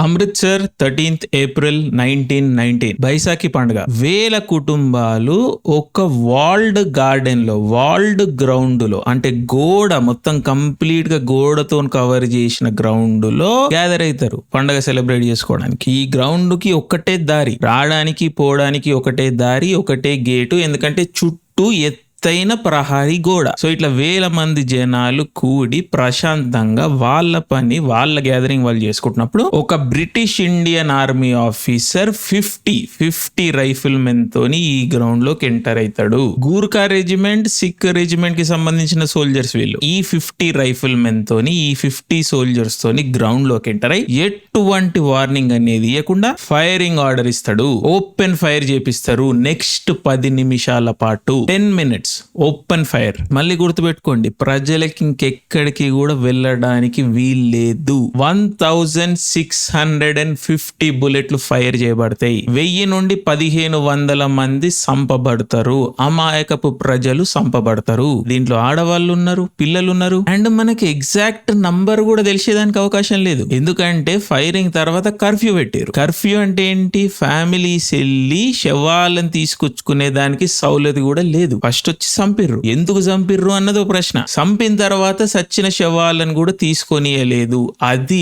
Amritsar 13th April 1919 Baisakhi పండుగ. వేల కుటుంబాలు ఒక వాల్డ్ గార్డెన్ లో, వాల్డ్ గ్రౌండ్ లో, అంటే గోడ మొత్తం కంప్లీట్ గా గోడతో కవర్ చేసిన గ్రౌండ్ లో గ్యాదర్ అవుతారు పండుగ సెలబ్రేట్ చేసుకోవడానికి. ఈ గ్రౌండ్ కి ఒక్కటే దారి, రావడానికి పోవడానికి ఒకటే దారి, ఒకటే గేటు. ఎందుకంటే చుట్టూ ఎత్తైన ప్రహారీ గోడ. సో ఇట్లా వేల మంది జనాలు కూడి ప్రశాంతంగా వాళ్ళ పని, వాళ్ళ గ్యాదరింగ్ వాళ్ళు చేసుకుంటున్నప్పుడు ఒక British Indian army officer 50 rifle men తోని ఈ గ్రౌండ్ లోకి ఎంటర్ అవుతాడు. గూర్ఖా రెజిమెంట్, సిక్ రెజిమెంట్ కి సంబంధించిన సోల్జర్స్ వీళ్ళు. ఈ 50 రైఫిల్ మెన్ తోని, ఈ 50 సోల్జర్స్ తోని గ్రౌండ్ లోకి ఎంటర్ అయ్యి ఎటువంటి వార్నింగ్ అనేది ఇవ్వకుండా ఫైరింగ్ ఆర్డర్ ఇస్తాడు. ఓపెన్ ఫైర్ చేపిస్తారు. నెక్స్ట్ 10 నిమిషాల పాటు 10 minutes ఓపెన్ ఫైర్. మళ్ళీ గుర్తుపెట్టుకోండి, ప్రజలకి ఇంకెక్కడికి కూడా వెళ్ళడానికి వీల్లేదు. 1650 బుల్లెట్లు ఫైర్ చేయబడతాయి. 1000 నుండి 1500 మంది సంపబడతారు. అమాయకపు ప్రజలు సంపబడతారు. దీంట్లో ఆడవాళ్ళు ఉన్నారు, పిల్లలు ఉన్నారు. అండ్ మనకి ఎగ్జాక్ట్ నంబర్ కూడా తెలిసేదానికి అవకాశం లేదు. ఎందుకంటే ఫైరింగ్ తర్వాత కర్ఫ్యూ పెట్టారు. కర్ఫ్యూ అంటే ఏంటి? ఫ్యామిలీస్ వెళ్ళి శవాలను తీసుకొచ్చుకునే దానికి సౌలతి కూడా లేదు. ఫస్ట్ చంపిర్రు. ఎందుకు చంపిర్రు అన్నది ఒక ప్రశ్న. చంపిన తర్వాత సచ్చిన శవాలను కూడా తీసుకొనియలేదు. అది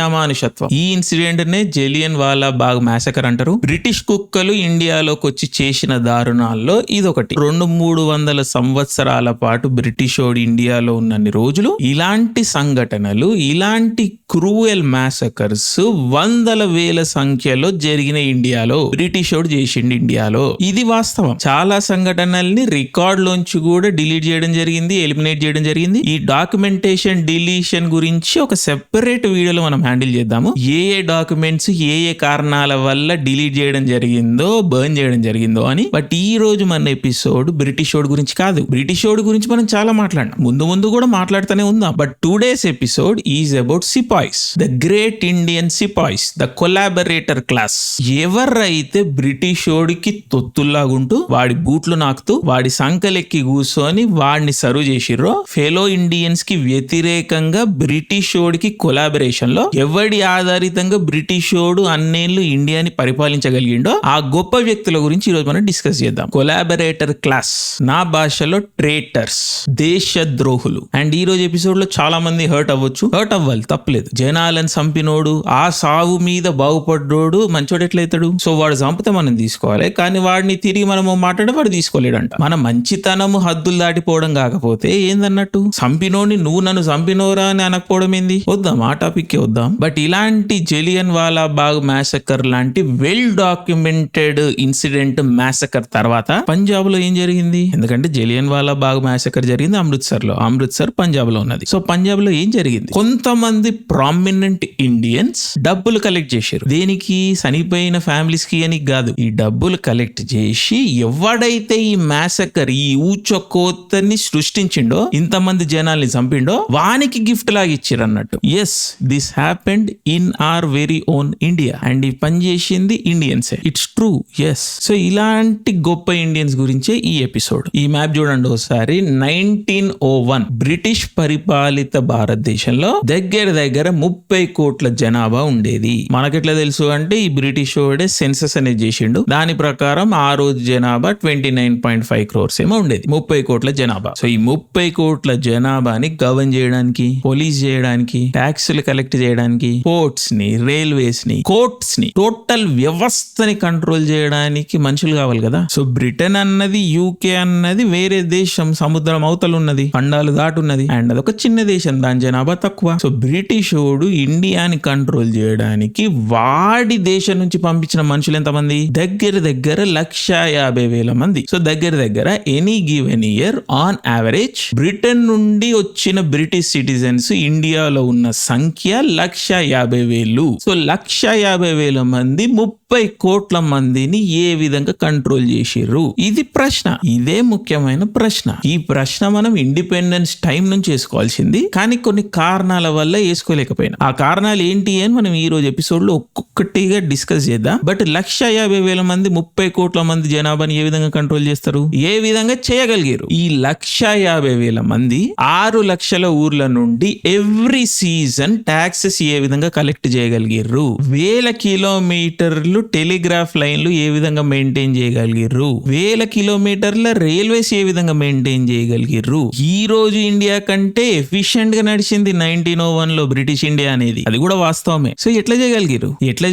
అమానుషత్వం. ఈ ఇన్సిడెంట్ నే జలియన్ వాలా బాగ్ మ్యాసకర్ అంటారు. బ్రిటిష్ కుక్కలు ఇండియాలోకి వచ్చి చేసిన దారుణాల్లో ఇదొకటి. 200-300 సంవత్సరాల పాటు బ్రిటిష్ వాడు ఇండియాలో ఉన్నన్ని రోజులు ఇలాంటి సంఘటనలు, ఇలాంటి క్రూయల్ మ్యాసకర్స్ వందల వేల సంఖ్యలో జరిగిన ఇండియాలో. బ్రిటిష్ వాడు చేసిండు ఇండియాలో. ఇది వాస్తవం. చాలా సంఘటనల్ని రికార్డ్ లోంచి కూడా డిలీట్ చేయడం జరిగింది, ఎలిమినేట్ చేయడం జరిగింది. ఈ డాక్యుమెంటేషన్ డిలీషన్ గురించి ఒక సెపరేట్ వీడియోలో మనం హ్యాండిల్ చేద్దాము. ఏ డాక్యుమెంట్స్ ఏ కారణాల వల్ల డిలీట్ చేయడం జరిగిందో, బర్న్ చేయడం జరిగిందో అని. బట్ ఈ రోజు మన ఎపిసోడ్ బ్రిటిష్ వాడి గురించి కాదు. బ్రిటిష్ వాడి గురించి మనం చాలా మాట్లాడినాం, ముందు కూడా మాట్లాడుతూనే ఉందాం. But today's episode is about sepoys, the great Indian sepoys, the collaborator class. ఎవరైతే బ్రిటిష్ వాడికి తొత్తుల్లాగుంటూ, వాడి బూట్లు నాకుతూ, వాడి సంకలెక్కి కూర్చొని వాడిని సర్వ్ చేసిర్రో, ఫెలో ఇండియన్స్ కి వ్యతిరేకంగా బ్రిటిష్ వాడికి కొలాబరేషన్ లో ఎవడి ఆధారితంగా బ్రిటిష్ వాడు అన్నేళ్లు ఇండియాని పరిపాలించగలిగిండో ఆ గొప్ప వ్యక్తుల గురించి ఈరోజు మనం డిస్కస్ చేద్దాం. కొలాబరేటర్ క్లాస్, నా భాషలో ట్రేటర్స్, దేశద్రోహులు. అండ్ ఈ రోజు ఎపిసోడ్ లో చాలా మంది హర్ట్ అవ్వచ్చు. హర్ట్ అవ్వాలి, తప్పలేదు. జనాలను చంపినోడు, ఆ సావు మీద బాగుపడ్డోడు మంచోడు ఎట్లయితాడు? సో వాడు చంపితే మనం తీసుకోవాలి, కానీ వాడిని తిరిగి మనము మాట్లాడే వాడు తీసుకోలేడంట. మన మంచితనము హద్దులు దాటిపోవడం కాకపోతే ఏందన్నట్టు? చంపినోని నువ్వు నన్ను చంపినోరా అని అనకపోవడం ఏంది? వద్దాం, ఆ టాపిక్ వద్దాం. బట్ ఇలాంటి జలియన్ వాలా బాగ్ మ్యాసకర్ లాంటి వెల్ డాక్యుమెంటెడ్ ఇన్సిడెంట్ మ్యాసకర్ తర్వాత పంజాబ్ లో ఏం జరిగింది? ఎందుకంటే జలియన్ వాలా బాగ్ మ్యాసకర్ జరిగింది అమృత్సర్ లో. అమృత్సర్ పంజాబ్ లో ఉన్నది. సో పంజాబ్ లో ఏం జరిగింది? కొంతమంది ప్రామినెంట్ ఇండియన్స్ డబ్బులు కలెక్ట్ చేశారు. దేనికి? చనిపోయిన ఫ్యామిలీస్ కి అని కాదు. ఈ డబ్బులు కలెక్ట్ చేసి ఎవడైతే ఈ మ్యాసకర్, ఈ ఊచకోతని సృష్టించిండో, ఇంతమంది జనాల్ని చంపిండో, వానికి గిఫ్ట్ లాగా ఇచ్చారు అన్నట్టు. Yes, this happened in our very own India. And ఈ పని చేసింది ఇండియన్సే. It's true. ఎస్. సో ఇలాంటి గొప్ప ఇండియన్స్ గురించే ఈ ఎపిసోడ్. ఈ మ్యాప్ చూడండి ఒకసారి. 1901 బ్రిటిష్ పరిపాలిత భారతదేశంలో దగ్గర 30 కోట్ల జనాభా ఉండేది. మనకెట్లా తెలుసు అంటే ఈ బ్రిటిష్ వాడే సెన్సస్ అనేది చేసిండు. దాని ప్రకారం ఆ రోజు జనాభా 29.5 crores ఏమో ఉండేది. 30 కోట్ల జనాభా. సో ఈ 30 కోట్ల జనాభాని గవర్న్ చేయడానికి, పోలీస్ చేయడానికి, ట్యాక్సులు కలెక్ట్ చేయడానికి, పోర్ట్స్ ని, రైల్వేస్ ని, కోర్ట్స్ ని, టోటల్ వ్యవస్థని కంట్రోల్ చేయడానికి మనుషులు కావాలి కదా. సో బ్రిటన్ అన్నది, యూకే అన్నది వేరే దేశం, సముద్రం అవతల ఉన్నది, ఖండాలు దాటున్నది. అండ్ అదొక చిన్న దేశం, దాని జనాభా తక్కువ. సో బ్రిటిష్ వాడు ఇండియాని కంట్రోల్ చేయడానికి వాడి దేశం నుంచి పంపించిన మనుషులు ఎంతమంది? దగ్గర 150,000 మంది. సో దగ్గర any given year on average Britain నుండి వచ్చిన బ్రిటిష్ సిటిజన్స్ ఇండియాలో ఉన్న సంఖ్య 150,000. సో 150,000 మంది 30 కోట్ల మందిని ఏ విధంగా కంట్రోల్ చేసిర్రు? ఇది ప్రశ్న. ఇదే ముఖ్యమైన ప్రశ్న. ఈ ప్రశ్న మనం ఇండిపెండెన్స్ టైం నుంచి వేసుకోవాల్సింది, కానీ కొన్ని కారణాల వల్ల వేసుకోలేకపోయినా. ఆ కారణాలు ఏంటి అని మనం ఈ రోజు ఎపిసోడ్ లో ఒక్కొక్కటిగా డిస్కస్ చేద్దాం. బట్ 150,000 మంది 30 కోట్ల మంది జనాభాని ఏ విధంగా కంట్రోల్ చేస్తారు? ఏ విధంగా చేయగలిగారు? ఈ 150,000 మంది 6 లక్షల ఊర్ల నుండి ఎవ్రీ సీజన్ టాక్సెస్ ఏ విధంగా కలెక్ట్ చేయగలిగారు? 1000 కిలోమీటర్లు టెలిగ్రాఫ్ లైన్లు ఏ విధంగా మెయింటైన్ చేయగలిగారు? 1000 కిలోమీటర్ల రైల్వేస్ ఏ విధంగా మెయింటైన్ చేయగలిగారు? ఈ రోజు ఇండియా కంటే ఎఫిషియెంట్ గా నడిచింది 1901 లో బ్రిటిష్ ఇండియా అనేది. అది కూడా వాస్తవమే. సో ఎట్లా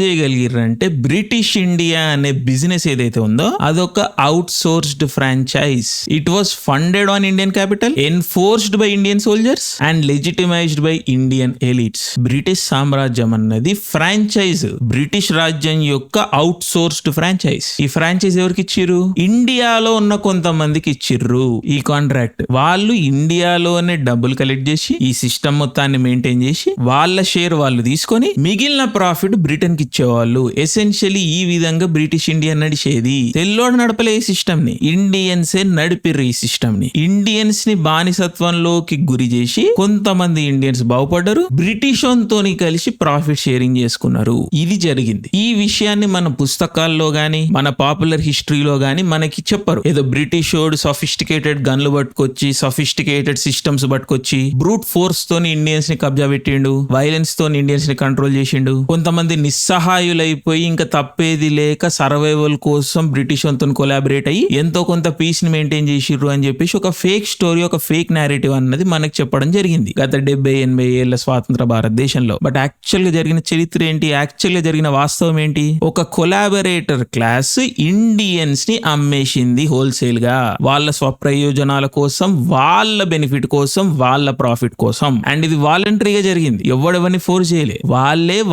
చేయగలిగారు అంటే బ్రిటిష్ ఇండియా అనే బిజినెస్ ఏదైతే ఉందో అదొక outsourced franchise. It was funded on Indian capital, enforced by Indian soldiers and legitimised by Indian elites. British సామ్రాజ్యం అన్నది ఫ్రాంచైజ్, బ్రిటిష్ రాజ్యం యొక్క అవుట్ సోర్స్డ్ ఫ్రాంచైజ్. ఈ ఫ్రాంచైజ్ ఎవరికి ఇచ్చిర్రు? ఇండియాలో ఉన్న కొంతమందికి ఇచ్చిర్రు ఈ కాంట్రాక్ట్. వాళ్ళు ఇండియాలోనే డబ్బులు కలెక్ట్ చేసి ఈ సిస్టమ్ మొత్తాన్ని మెయింటైన్ చేసి వాళ్ళ షేర్ వాళ్ళు తీసుకొని మిగిలిన ప్రాఫిట్ బ్రిటన్ కి ఇచ్చేవాళ్ళు. ఎసెన్షియలీ ఈ విధంగా బ్రిటిష్ ఇండియా నడిచేది. తెల్లోడు నడపలే ఈ సిస్టమ్ ని, ఇండియన్సే నడిపిర్రు ఈ సిస్టమ్ ని. ఇండియన్స్ ని బానిసత్వంలోకి గురి చేసి కొంతమంది ఇండియన్స్ బాగుపడ్డారు, బ్రిటిష్ తోని కలిసి ప్రాఫిట్ షేరింగ్ చేసుకున్నారు. ఇది జరిగింది. ఈ విషయాన్ని మన పుస్తకాల్లో గాని మన పాపులర్ హిస్టరీలో గాని మనకి చెప్పరు. ఏదో బ్రిటిష్ వాడు సఫిస్టికేటెడ్ గన్లు పట్టుకొచ్చి సఫిస్టికేటెడ్ సిస్టమ్స్ పట్టుకొచ్చి బ్రూట్ ఫోర్స్ తోని ఇండియన్స్ ని కబ్జా పెట్టిండు, వైలెన్స్ తోని ఇండియన్స్ ని కంట్రోల్ చేసిండు. కొంతమంది నిస్సహాయులైపోయి ఇంకా తప్పేది లేక సర్వైవల్ కోసం బ్రిటిష్ తో కొలాబరేట్ అయ్యి ఎంతో కొంత పీస్ ని మెయింటైన్ చేసిర్రు అని చెప్పేసి ఒక ఫేక్ స్టోరీ, ఒక ఫేక్ నేరేటివ్ అన్నది మనకు చెప్పడం జరిగింది గత 70-80 ఏళ్ల స్వాతంత్ర భారతదేశంలో. బట్ యాక్చువల్ గా జరిగిన చరిత్ర ఏంటి? యాక్చువల్ గా జరిగిన వాస్తవం ఏంటి? ఒక కొలాబరేటర్ క్లాస్ ఇండియన్స్ ని అమ్మేసింది హోల్సేల్ గా, వాళ్ళ స్వప్రయోజనాల కోసం, వాళ్ళ బెనిఫిట్ కోసం, వాళ్ళ ప్రాఫిట్ కోసం. అండ్ ఇది వాలంటరీగా జరిగింది. ఎవడెవరిని ఫోర్స్ చేయలే.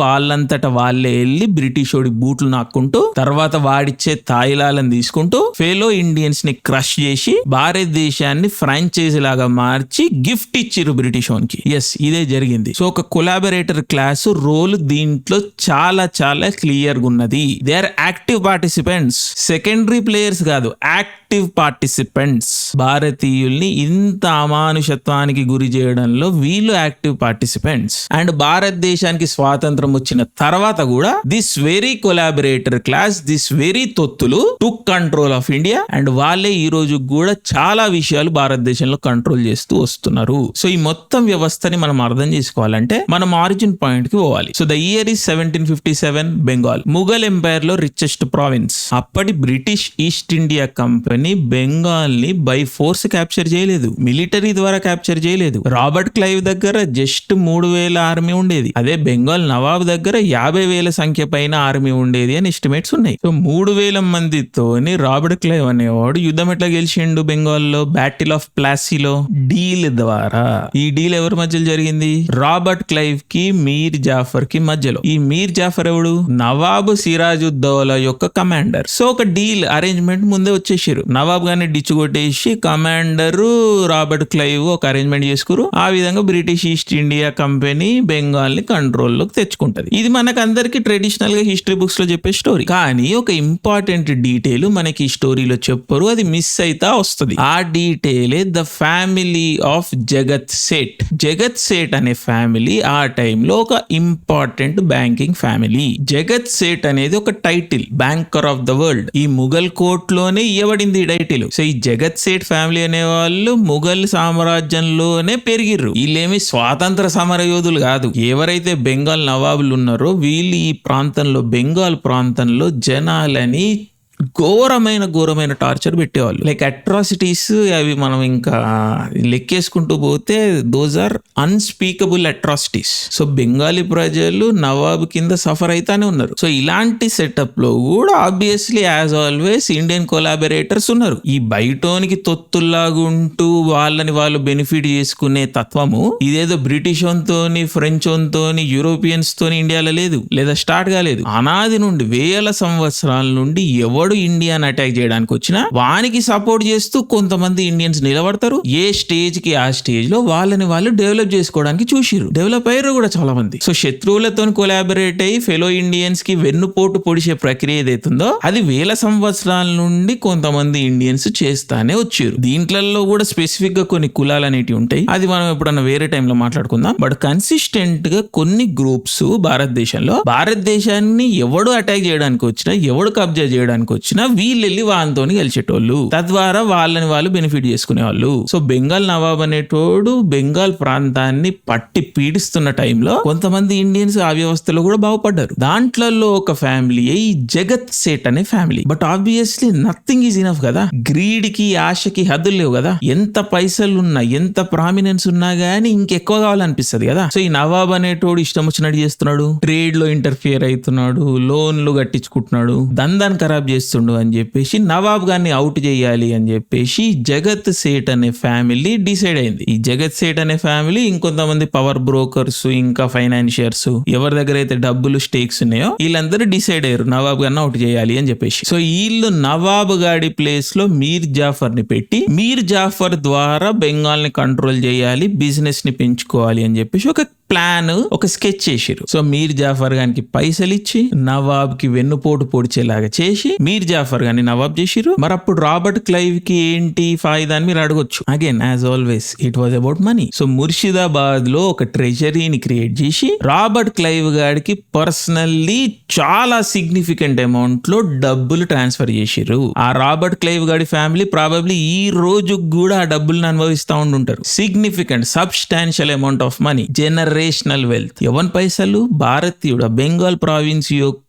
వాళ్ళంతట వాళ్ళే వెళ్ళి బ్రిటిష్ వాడి బూట్లు నాక్కుంటూ తర్వాత వాడిచ్చే తాయిలాలను తీసుకుంటూ ఫెలో ఇండియన్స్ ని క్రష్ చేసి భారతదేశాన్ని ఫ్రాంచైజీ లాగా మార్చి గిఫ్ట్ ఇచ్చిర్రు బ్రిటిష్ వానికి. ఎస్, ఇదే జరిగింది. సో ఒక కొలాబరేటర్ క్లాస్ రోల్ దీంట్లో చాలా చాలా క్లియర్ గా ఉన్నది. They are active participants, secondary players కాదు, యాక్టివ్ పార్టిసిపెంట్స్. భారతీయుల్ని ఇంత అమానుషత్వానికి గురి చేయడంలో వీళ్ళు యాక్టివ్ పార్టిసిపెంట్స్. అండ్ భారతదేశానికి స్వాతంత్రం వచ్చిన తర్వాత కూడా this very collaborator class, this very తొత్తులు took control of India. And వాళ్ళే ఈ రోజు కూడా చాలా విషయాలు భారతదేశంలో కంట్రోల్ చేస్తూ వస్తున్నారు. సో ఈ మొత్తం వ్యవస్థని మనం అర్థం చేసుకోవాలంటే మనం ఆరిజిన్ పాయింట్ కి పోవాలి. So the year is 1757. Bengal Mughal empire లో రిచెస్ట్ ప్రావిన్స్. అప్పటి British East India company Bengal ని బై ఫోర్స్ క్యాప్చర్ చేయలేదు, మిలిటరీ ద్వారా క్యాప్చర్ చేయలేదు. రాబర్ట్ క్లైవ్ దగ్గర జస్ట్ 3,000 ఆర్మీ ఉండేది. అదే బెంగాల్ నవాబ్ దగ్గర 50,000 సంఖ్య పైన ఆర్మీ ఉండేది అని ఎస్టిమేట్స్ ఉన్నాయి. సో 3,000 మందితోని రాబర్ట్ క్లైవ్ అనేవాడు యుద్ధం ఎట్లా గెలిచిండు బెంగాల్లో? బ్యాటిల్ ఆఫ్ ప్లాసీలో డీల్ ద్వారా. ఈ డీల్ ఎవరి మధ్యలో జరిగింది? రాబర్ట్ క్లైవ్ కి మీర్ జాఫర్ కి మధ్యలో. ఈ మీర్ జాఫర్ ఎవడు? నవాబ్ సిరాజుద్దౌలా యొక్క కమాండర్. సో ఒక డీల్ అరేంజ్మెంట్ ముందే వచ్చేసారు. నవాబ్ గాని డిచ్చు కొట్టేసి కమాండర్ రాబర్ట్ క్లైవ్ ఒక అరేంజ్మెంట్ చేసుకురు. ఆ విధంగా British East India company Bengal ని కంట్రోల్ లోకి తెచ్చుకుంటది. ఇది మనకు అందరికి ట్రెడిషనల్ గా హిస్టరీ బుక్స్ లో చెప్పే స్టోరీ. కానీ ఒక ఇంపార్టెంట్ డీటెయిల్ మనకి ఈ స్టోరీలో చెప్పరు, అది మిస్ అయితా వస్తుంది. ఆ డీటెయిలే ద ఫ్యామిలీ ఆఫ్ జగత్ సేట్. జగత్ సేట్ అనే ఫ్యామిలీ ఆ టైంలో ఒక ఇంపార్టెంట్ బ్యాంకింగ్ ఫ్యామిలీ. జగత్ సేట్ అనేది ఒక title, banker of the world. ఈ ముఘల్ కోర్ట్ లోనే ఇవ్వబడింది ఈ టైటిల్. సో ఈ జగత్ సేట్ ఫ్యామిలీ అనే వాళ్ళు ముఘల్ సామ్రాజ్యంలోనే పెరిగిర్రు. వీళ్ళేమి స్వాతంత్ర సమర యోధులు కాదు. ఎవరైతే బెంగాల్ నవాబులు ఉన్నారో వీళ్ళు ఈ ప్రాంతంలో, బెంగాల్ ప్రాంతంలో జనాలని ఘోరమైన టార్చర్ పెట్టేవాళ్ళు. లైక్ అట్రాసిటీస్, అవి మనం ఇంకా లెక్కేసుకుంటూ పోతే those are unspeakable atrocities. So Bengali ప్రజలు నవాబ్ కింద సఫర్ అయితానే ఉన్నారు. సో ఇలాంటి సెటప్ లో కూడా obviously as always Indian collaborators ఉన్నారు. ఈ బయటోనికి తొత్తుల్లాగుంటూ వాళ్ళని వాళ్ళు బెనిఫిట్ చేసుకునే తత్వము ఇదేదో బ్రిటిష్ తోని, ఫ్రెంచ్ తోని, యూరోపియన్స్ తోని ఇండియాలో లేదు, లేదా స్టార్ట్ కాలేదు. అనాది నుండి వేల సంవత్సరాల నుండి ఎవడు ఎవడు ఇండియాని అటాక్ చేయడానికి వచ్చినా వానికి సపోర్ట్ చేస్తూ కొంతమంది ఇండియన్స్ నిలబడతారు. ఏ స్టేజ్ కి ఆ స్టేజ్ లో వాళ్ళని వాళ్ళు డెవలప్ చేసుకోవడానికి చూసిరు, డెవలప్ అయ్యారు కూడా చాలా మంది. సో శత్రువులతో కొలాబరేట్ అయ్యి ఫెలో ఇండియన్స్ కి వెన్నుపోటు పొడిచే ప్రక్రియ ఏదైతుందో అది వేల సంవత్సరాల నుండి కొంతమంది ఇండియన్స్ చేస్తానే వచ్చారు. దీంట్లలో కూడా స్పెసిఫిక్ గా కొన్ని కులాలు అనేటివి ఉంటాయి, అది మనం ఎప్పుడన్నా వేరే టైంలో మాట్లాడుకుందాం. బట్ కన్సిస్టెంట్ గా కొన్ని గ్రూప్స్ భారతదేశాన్ని ఎవడు అటాక్ చేయడానికి వచ్చినా, ఎవడు కబ్జా చేయడానికి వచ్చినా వీళ్ళు వెళ్ళి వాళ్ళతో గెలిచేటోళ్ళు, తద్వారా వాళ్ళని వాళ్ళు బెనిఫిట్ చేసుకునేవాళ్ళు. సో బెంగాల్ నవాబ్ అనేటోడు బెంగాల్ ప్రాంతాన్ని పట్టి పీడిస్తున్న టైంలో కొంతమంది ఇండియన్స్ ఆ వ్యవస్థలో కూడా బాగుపడ్డారు. దాంట్లో ఒక ఫ్యామిలీ ఈ జగత్ సేట్ అనే family. But obviously nothing is enough కదా, గ్రీడ్ కి ఆశకి హద్దులు లేవు కదా. ఎంత పైసలు ఉన్నా, ఎంత ప్రామినెన్స్ ఉన్నా గానీ ఇంకెక్కువ కావాలనిపిస్తుంది కదా. సో ఈ నవాబ్ అనేటోడు ఇష్టం వచ్చినట్టు చేస్తున్నాడు, ట్రేడ్ లో ఇంటర్ఫియర్ అవుతున్నాడు, లోన్లు కట్టించుకుంటున్నాడు, దందాన్ని ఖరాబ్ చేస్తుండు అని చెప్పేసి నవాబ్ గారిని అవుట్ చేయాలి అని చెప్పేసి జగత్ సేట్ అనే ఫ్యామిలీ డిసైడ్ అయింది. ఈ జగత్ సేట్ అనే ఫ్యామిలీ ఇంకొంతమంది పవర్ బ్రోకర్స్, ఇంకా ఫైనాన్షియర్స్, ఎవరి దగ్గర అయితే డబ్బులు స్టేక్స్ ఉన్నాయో వీళ్ళందరూ డిసైడ్ అయ్యారు నవాబ్ గారిని అవుట్ చేయాలి అని చెప్పేసి. సో వీళ్ళు నవాబ్ గాడి ప్లేస్ లో మీర్ జాఫర్ ని పెట్టి మీర్ జాఫర్ ద్వారా బెంగాల్ ని కంట్రోల్ చేయాలి, బిజినెస్ ని పెంచుకోవాలి అని చెప్పేసి ఒక ప్లాన్, ఒక స్కెచ్ చేసిరు. సో మీర్ జాఫర్ గానికి పైసలు ఇచ్చి నవాబ్ కి వెన్నుపోటు పొడిచేలాగా చేసి మీర్ జాఫర్ గాని నవాబ్ చేసిరు. మరి అప్పుడు రాబర్ట్ క్లైవ్ కి ఏంటి ఫాయిదా అని మీరు అడగొచ్చు. Again as always it was about money. So Murshidabad లో ఒక ట్రెజరీని క్రియేట్ చేసి రాబర్ట్ క్లైవ్ గాడికి పర్సనల్లీ చాలా సిగ్నిఫికెంట్ అమౌంట్ లో డబ్బులు ట్రాన్స్ఫర్ చేసిరు. ఆ రాబర్ట్ క్లైవ్ గాడి ఫ్యామిలీ ప్రాబబ్లీ ఈ రోజు కూడా ఆ డబ్బులను అనుభవిస్తూ ఉంటుంటారు. Significant substantial amount of money, generational wealth. ఎవరి పైసలు? భారతీయుడు, బెంగాల్ ప్రావిన్స్ యొక్క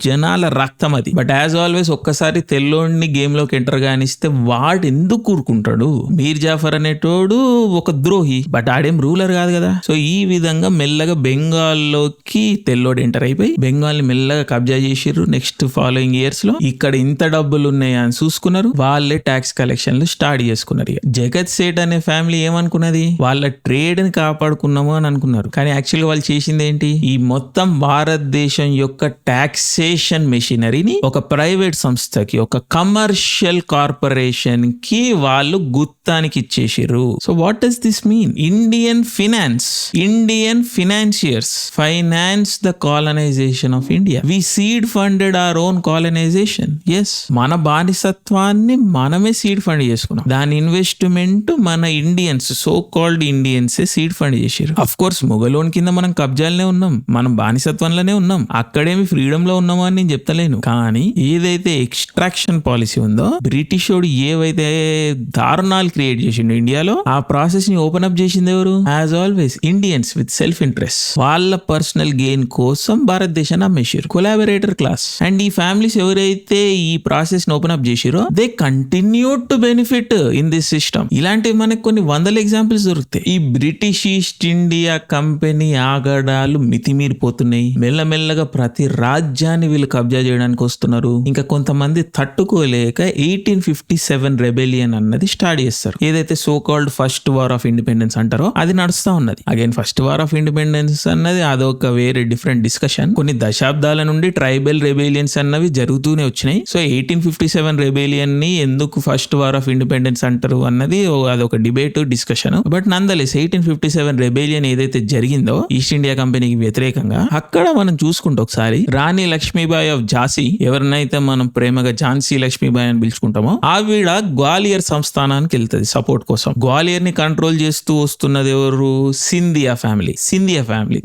జనాల రక్తం అది. బట్ యాజ్ ఆల్వేస్ ఒక్కసారి తెల్లోడిని గేమ్ లోకి ఎంటర్ గానిస్తే వాడు ఎందుకు కూరుకుంటాడు? మీర్ జాఫర్ అనేటోడు ఒక ద్రోహి, బట్ ఆడేం రూలర్ కాదు కదా. సో ఈ విధంగా మెల్లగా బెంగాల్ లోకి తెల్లోడు ఎంటర్ అయిపోయి బెంగాల్ ని మెల్లగా కబ్జా చేసిర్రు. నెక్స్ట్ ఫాలోయింగ్ ఇయర్స్ లో ఇక్కడ ఇంత డబ్బులు ఉన్నాయా అని చూసుకున్నారు, వాళ్ళే ట్యాక్స్ కలెక్షన్లు స్టార్ట్ చేసుకున్నారు. జగత్ సేట్ అనే ఫ్యామిలీ ఏమనుకున్నది, వాళ్ళ ట్రేడ్ ని కాపాడుకున్నాము అని అనుకున్నారు. కానీ యాక్చువల్గా వాళ్ళు చేసింది ఏంటి, ఈ మొత్తం భారతదేశం యొక్క ట్యాక్సేషన్ మెషినరీని ఒక ప్రైవేట్ సంస్థకి, ఒక కమర్షియల్ కార్పొరేషన్ కి వాళ్ళు గుత్తానికి ఇచ్చేసిర్రు. So what does this mean? Indian financiers finance the colonisation of India. We seed funded our own colonisation. Yes, మన బానిసత్వాన్ని మనమే సీడ్ ఫండ్ చేసుకున్నాం. దాని ఇన్వెస్ట్మెంట్ మన Indians, so called Indians seed fund చేసిర్రు. అఫ్ కోర్స్ మొగలోన్ కింద మనం కబ్జాలనే ఉన్నాం, మనం బానిసత్వంలోనే ఉన్నాం, అక్కడేమి ఫ్రీడమ్ లో ఉన్నామో అని నేను చెప్తలేను. కానీ ఏదైతే ఎక్స్ట్రాక్షన్ పాలసీ ఉందో, బ్రిటిష్ వాడు ఏవైతే దారుణాలు క్రియేట్ చేసిండు ఇండియాలో, ఆ ప్రాసెస్ ని ఓపెన్ అప్ చేసింది ఎవరు? As always Indians with self interest. వాళ్ళ పర్సనల్ గెయిన్ కోసం భారతదేశాన్ని అమ్మేసారు, కొలాబరేటర్ క్లాస్. అండ్ ఈ ఫ్యామిలీస్ ఎవరైతే ఈ ప్రాసెస్ ని ఓపెన్ అప్ చేసిరో they continue to benefit in this system. ఇలాంటివి మనకు కొన్ని వందల ఎగ్జాంపుల్స్ దొరుకుతాయి. ఈ బ్రిటిష్ ఈస్ట్ ఇండియా కంపెనీ ఆగడాలు మితిమీరిపోతున్నాయి. మెల్లమెల్లగా ప్రతి రాజ్యాన్ని వీళ్ళు కబ్జా చేయడానికి వస్తున్నారు. ఇంకా కొంతమంది తట్టుకోలేక 1857 రెబెలియన్ అన్నది స్టార్ట్ చేస్తారు. ఏదైతే so called first war of independence అంటారో అది నడుస్తా ఉన్నది. Again first war of independence అన్నది అదొక వేరే డిఫరెంట్ డిస్కషన్. కొన్ని దశాబ్దాల నుండి ట్రైబల్ రెబెలియన్స్ అన్నవి జరుగుతూనే వచ్చినాయి. సో 1857 రెబెలియన్ ని ఎందుకు ఫస్ట్ వార్ ఆఫ్ ఇండిపెండెన్స్ అంటారు అన్నది అదొక డిబేట్ డిస్కషన్. బట్ నందలేస్ 1857 రెబెలియన్ ఏదైతే జరిగిందో ఈస్ట్ ఇండియా కంపెనీకి వ్యతిరేకంగా, అక్కడ మనం చూసుకుంటే ఒకసారి రాణి లక్ష్మీబాయి ఆఫ్ ఝాన్సీ, ఎవరినైతే మనం ప్రేమగా ఝాన్సీ లక్ష్మీబాయి అని పిలుచుకుంటామో, ఆవిడ గ్వాలియర్ సంస్థానానికి వెళ్తుంది సపోర్ట్ కోసం. గ్వాలియర్ ని కంట్రోల్ చేస్తూ వస్తున్నది ఎవరు? Scindia family.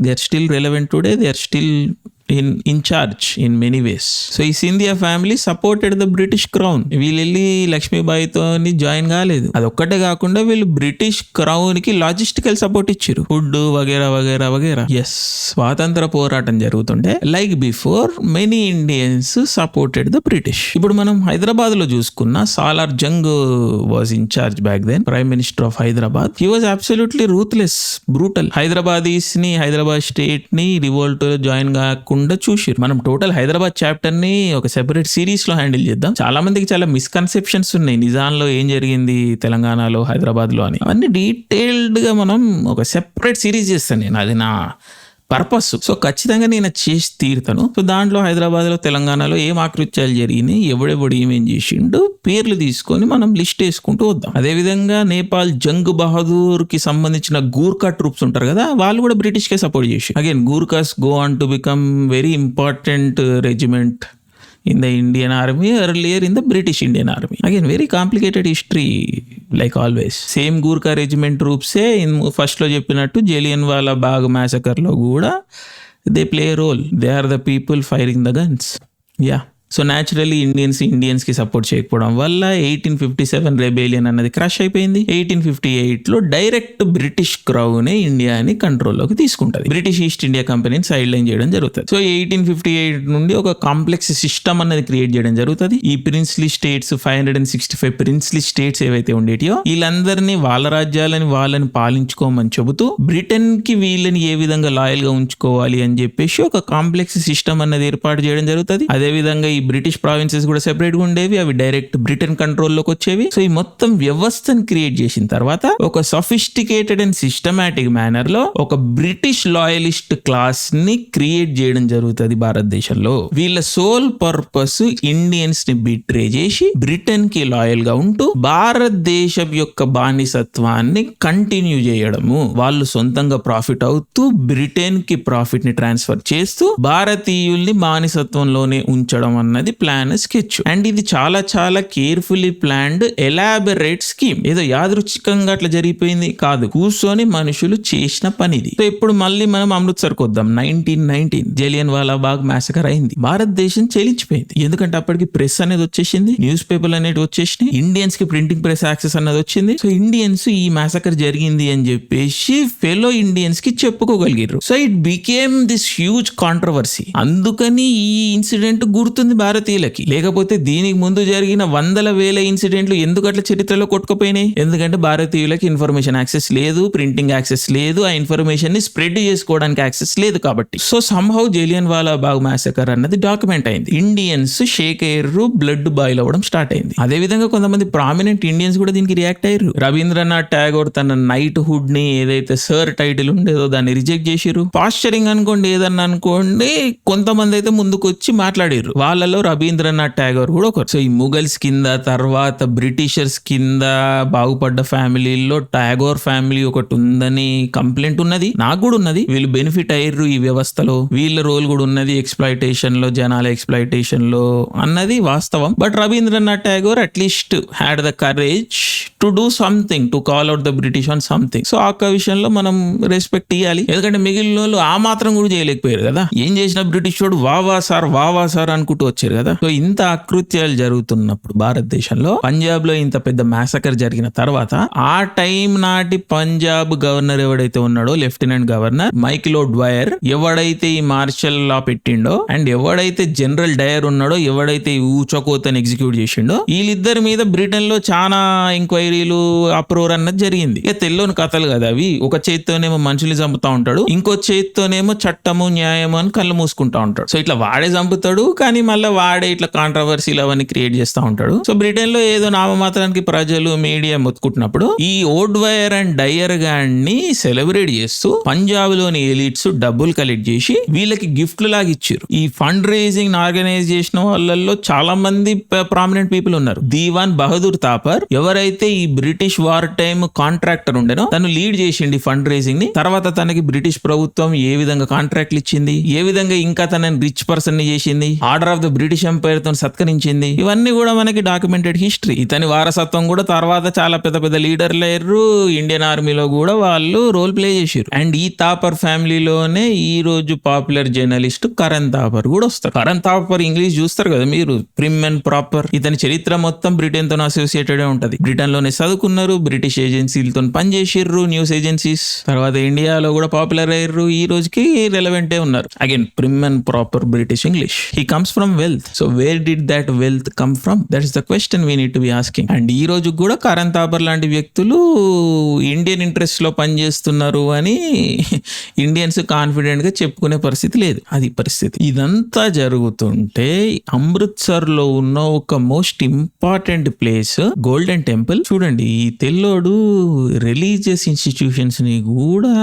They are still relevant today, they are still in charge in many ways. So ఈ Scindia family supported the British crown. వీళ్ళు వెళ్ళి లక్ష్మీబాయితో జాయిన్ కాలేదు. అదొక్కటే కాకుండా వీళ్ళు బ్రిటిష్ క్రౌన్ కి లాజిస్టికల్ సపోర్ట్ ఇచ్చారు, ఫుడ్ వగేరా వగేరా వగేరా. ఎస్, స్వాతంత్ర పోరాటం జరుగుతుంటే like before many Indians supported the British. ఇప్పుడు మనం హైదరాబాద్ లో చూసుకున్న Salar Jung was in charge back then, prime minister of Hyderabad. He was absolutely ruthless, brutal. Hyderabadis ని, హైదరాబాద్ స్టేట్ ని రివోల్ట్ జాయిన్ కాకుండా చూసిరు. మనం టోటల్ హైదరాబాద్ చాప్టర్ ని ఒక సెపరేట్ సిరీస్ లో హ్యాండిల్ చేద్దాం. చాలా మందికి చాలా మిస్కన్సెప్షన్స్ ఉన్నాయి నిజాంలో ఏం జరిగింది తెలంగాణలో, హైదరాబాద్ లో అని. అవన్నీ డీటెయిల్డ్ గా మనం ఒక సెపరేట్ సిరీస్ చేస్తాను నేను. అది నా పర్పస్. సో ఖచ్చితంగా నేను అది చేసి తీరుతాను. సో దాంట్లో హైదరాబాద్ లో తెలంగాణలో ఏం ఆకృత్యాలు జరిగినాయి, ఎవడెవడు ఏమేం చేసిండు, పేర్లు తీసుకొని మనం లిస్ట్ వేసుకుంటూ వద్దాం. అదే విధంగా నేపాల్ జంగ్ బహదూర్ కి సంబంధించిన గూర్ఖా ట్రూప్స్ ఉంటారు కదా, వాళ్ళు కూడా బ్రిటిష్ కే సపోర్ట్ చేసి. Again Gurkhas go on to become very important regiment in the Indian Army, earlier in the British Indian Army. Again, very complicated history like always. Same Gurkha regiment troops in first lo cheppinattu Jallianwala Bagh massacre lo kuda they play a role. They are the people firing the guns. Yeah. So naturally Indians కి support చేయకపోవడం వల్ల 1857 rebellion అన్నది crush అయిపోయింది. 1858లో direct British క్రౌనే ఇండియాని కంట్రోల్లోకి తీసుకుంటది. British East India కంపెనీని side line చేయడం జరుగుతుంది. సో 1858 నుండి ఒక కాంప్లెక్స్ సిస్టమ్ అన్నది క్రియేట్ చేయడం జరుగుతుంది. ఈ ప్రిన్స్లీ స్టేట్స్ 565 ప్రిన్స్లీ స్టేట్స్ ఏవైతే ఉండేటియో వీళ్ళందరినీ వాళ్ళ రాజ్యాలని వాళ్ళని పాలించుకోమని చెబుతూ బ్రిటన్ కి వీళ్ళని ఏ విధంగా లాయల్ గా ఉంచుకోవాలి అని చెప్పేసి ఒక కాంప్లెక్స్ సిస్టమ్ అన్నది ఏర్పాటు చేయడం జరుగుతుంది. అదే విధంగా ఈ బ్రిటిష్ ప్రావిన్సెస్ కూడా సెపరేట్ గా ఉండేవి, అవి డైరెక్ట్ బ్రిటన్ కంట్రోల్లోకి వచ్చేవి. సో ఈ మొత్తం వ్యవస్థను క్రియేట్ చేసిన తర్వాత ఒక సఫిస్టికేటెడ్ అండ్ సిస్టమాటిక్ మేనర్ లో ఒక బ్రిటిష్ లాయలిస్ట్ క్లాస్ ని క్రియేట్ చేయడం జరుగుతుంది భారతదేశంలో. వీళ్ళ సోల్ పర్పస్ ఇండియన్స్ ని బిట్రే చేసి బ్రిటన్ కి లాయల్ గా ఉంటూ భారతదేశం యొక్క బానిసత్వాన్ని కంటిన్యూ చేయడము, వాళ్ళు సొంతంగా ప్రాఫిట్ అవుతూ బ్రిటన్ కి ప్రాఫిట్ ని ట్రాన్స్ఫర్ చేస్తూ భారతీయుల్ని బానిసత్వంలోనే ఉంచడం అన్నది ప్లాన్ స్కెచ్. అండ్ ఇది చాలా చాలా కేర్ఫుల్లీ ప్లాన్డ్ ఎలాబరేట్ స్కీమ్. ఏదో యాదృచ్ఛికంగా అట్లా జరిగిపోయింది కాదు, కూర్చొని మనుషులు చేసిన పని ఇది. సో ఇప్పుడు మళ్ళీ మనం అమృత్సర్ కొద్దాం. 1919 జలియన్వాలా బాగ్ మ్యాసకర్ అయింది. భారతదేశం చెలించిపోయింది. ఎందుకంటే అప్పటికి ప్రెస్ అనేది వచ్చేసింది, న్యూస్ పేపర్లు అనేవి వచ్చేసినాయి, ఇండియన్స్ కి ప్రింటింగ్ ప్రెస్ యాక్సెస్ అన్నది వచ్చింది. సో ఇండియన్స్ ఈ మ్యాసకర్ జరిగింది అని చెప్పేసి ఫెలో ఇండియన్స్ కి చెప్పుకోగలిగారు. So it became this huge controversy. అందుకని ఈ ఇన్సిడెంట్ గుర్తుంది భారతీయులకి. లేకపోతే దీనికి ముందు జరిగిన వందల వేల ఇన్సిడెంట్లు ఎందుకు అట్లా చరిత్రలో కొట్టుకుపోయినాయి? ఎందుకంటే భారతీయులకి ఇన్ఫర్మేషన్ యాక్సెస్ లేదు, ప్రింటింగ్ యాక్సెస్ లేదు, ఆ ఇన్ఫర్మేషన్ ని స్ప్రెడ్ చేసుకోవడానికి యాక్సెస్ లేదు కాబట్టి. సో సమ్హౌ జలియన్వాలా బాగ్ మ్యాసకర్ అన్నది డాక్యుమెంట్ అయింది. ఇండియన్స్ షేక్ అయ్యారు, బ్లడ్ బాయిల్ అవ్వడం స్టార్ట్ అయింది. అదే విధంగా కొంతమంది ప్రామినెంట్ ఇండియన్స్ కూడా దీనికి రియాక్ట్ అయ్యారు. రవీంద్రనాథ్ ఠాగూర్ తన నైట్ హుడ్ ని ఏదైతే సర్ టైటిల్ ఉండేదో దాన్ని రిజెక్ట్ చేసిరు. పాస్చరింగ్ అనుకోండి, ఏదన్నా అనుకోండి, కొంతమంది అయితే ముందుకు వచ్చి మాట్లాడారు. వాళ్ళలో రవీంద్రనాథ్ ఠాగూర్ కూడా ఒకరు. సో ఈ ముఘల్స్ కింద తర్వాత బ్రిటిషర్స్ కింద బాగుపడ్డ ఫ్యామిలీలో ఠాగూర్ ఫ్యామిలీ ఒకటి ఉందని కంప్లైంట్ ఉన్నది, నాకు కూడా ఉన్నది. వీళ్ళు బెనిఫిట్ అయ్యారు ఈ వ్యవస్థలో, వీళ్ళ రోల్ కూడా ఉన్నది ఎక్స్ప్లాయిటేషన్ లో, జనాల ఎక్స్ప్లాయిటేషన్ లో అన్నది వాస్తవం. But Rabindranath Tagore at least had the courage to do something, to call out the British on something. So ఆ విషయంలో మనం రెస్పెక్ట్ ఇవ్వాలి. ఎందుకంటే మిగిలిన వాళ్ళు ఆ మాత్రం కూడా చేయలేకపోయారు కదా. ఏం చేసిన బ్రిటిష్ వాడు వావా సార్ అనుకుంటూ వచ్చారు కదా. సో ఇంత అకృత్యాలు జరుగుతున్నప్పుడు భారతదేశంలో పంజాబ్ లో ఇంత పెద్ద మ్యాసకర్ జరిగిన తర్వాత ఆ టైం నాటి పంజాబ్ గవర్నర్ ఎవడైతే ఉన్నాడో, లెఫ్టినెంట్ గవర్నర్ మైకిల్ ఓడ్వైర్, ఎవడైతే ఈ మార్షల్ లా పెట్టిండో అండ్ ఎవడైతే జనరల్ డయర్ ఉన్నాడో, ఎవడైతే ఈ ఊచకోతని ఎగ్జిక్యూట్ చేసిండో, వీళ్ళిద్దరి మీద బ్రిటన్ లో చాలా ఎంక్వైరీలు, అప్రోర్ అన్నది జరిగింది. ఇక తెల్లోని కథలు కదా అవి. ఒక చేత్తోనేమో మనుషుల్ని చంపుతా ఉంటాడు, ఇంకో చేత్తోనేమో చట్టము న్యాయము అని కళ్ళు మూసుకుంటా ఉంటాడు. సో ఇట్లా వాడే చంపుతాడు, కానీ మళ్ళీ వాడే ఇట్లా కాంట్రవర్సీలు అవన్నీ క్రియేట్ చేస్తూ ఉంటాడు. సో బ్రిటన్ లో ఏదో నామమాత్రానికి ప్రజలు మీడియా మొత్తుకుంటున్నప్పుడు ఈ ఓడ్వైర్ అండ్ డయర్ గాన్ని సెలబ్రేట్ చేస్తూ పంజాబ్ లోని ఎలిట్స్ డబ్బులు కలెక్ట్ చేసి వీళ్ళకి గిఫ్ట్లు లాగా ఇచ్చారు. ఈ ఫండ్ రేజింగ్ ఆర్గనైజ్ చేసిన వాళ్ళల్లో చాలా మంది ప్రామినెంట్ పీపుల్ ఉన్నారు. దీవాన్ బహదూర్ తాపర్ ఎవరైతే ఈ బ్రిటిష్ వార్ టైమ్ కాంట్రాక్టర్ ఉండేనో తను లీడ్ చేసిండి ఫండ్ రేజింగ్ ని. తర్వాత తనకి బ్రిటిష్ ప్రభుత్వం ఏ విధంగా కాంట్రాక్ట్లు ఇచ్చింది, ఏ విధంగా ఇంకా తనని రిచ్ పర్సన్ ని చేసింది, order of the British empire తో సత్కరించింది, ఇవన్నీ కూడా మనకి డాక్యుమెంటెడ్ హిస్టరీ. ఇతని వారసత్వం కూడా తర్వాత చాలా పెద్ద పెద్ద లీడర్లు అయ్యారు. ఇండియన్ ఆర్మీలో కూడా వాళ్ళు రోల్ ప్లే చేశారు. అండ్ ఈ తాపర్ ఫ్యామిలీలోనే ఈ రోజు పాపులర్ జర్నలిస్ట్ కరణ్ తాపర్ కూడా వస్తారు. కరణ్ తాపర్ ఇంగ్లీష్ చూస్తారు కదా మీరు, ప్రిమ్ అండ్ ప్రాపర్. ఇతని చరిత్ర మొత్తం బ్రిటన్ తో అసోసియేటెడ్ ఉంటది. బ్రిటన్ లోనే చదువుకున్నారు, బ్రిటిష్ ఏజెన్సీలతో పనిచేసిర్రు, న్యూస్ ఏజెన్సీస్. తర్వాత ఇండియాలో కూడా పాపులర్ అయ్యారు, ఈ రోజుకి రెలవెంటే ఉన్నారు. Again prim and proper British English. He comes from wealth. So where did that wealth come from? That is the question we need to be asking. And ఈ రోజు కూడా కరణ్ తాపర్ లాంటి వ్యక్తులు ఇండియన్ ఇంట్రెస్ట్ లో పనిచేస్తున్నారు అని ఇండియన్స్ కాన్ఫిడెంట్ గా చెప్పుకునే పరిస్థితి లేదు. అది పరిస్థితి. ఇదంతా జరుగుతుంటే అమృత్సర్ లో ఉన్న ఒక most important place golden temple. చూడండి, ఈ తెల్లోడు రిలీజియస్ ఇన్స్టిట్యూషన్స్ ని కూడా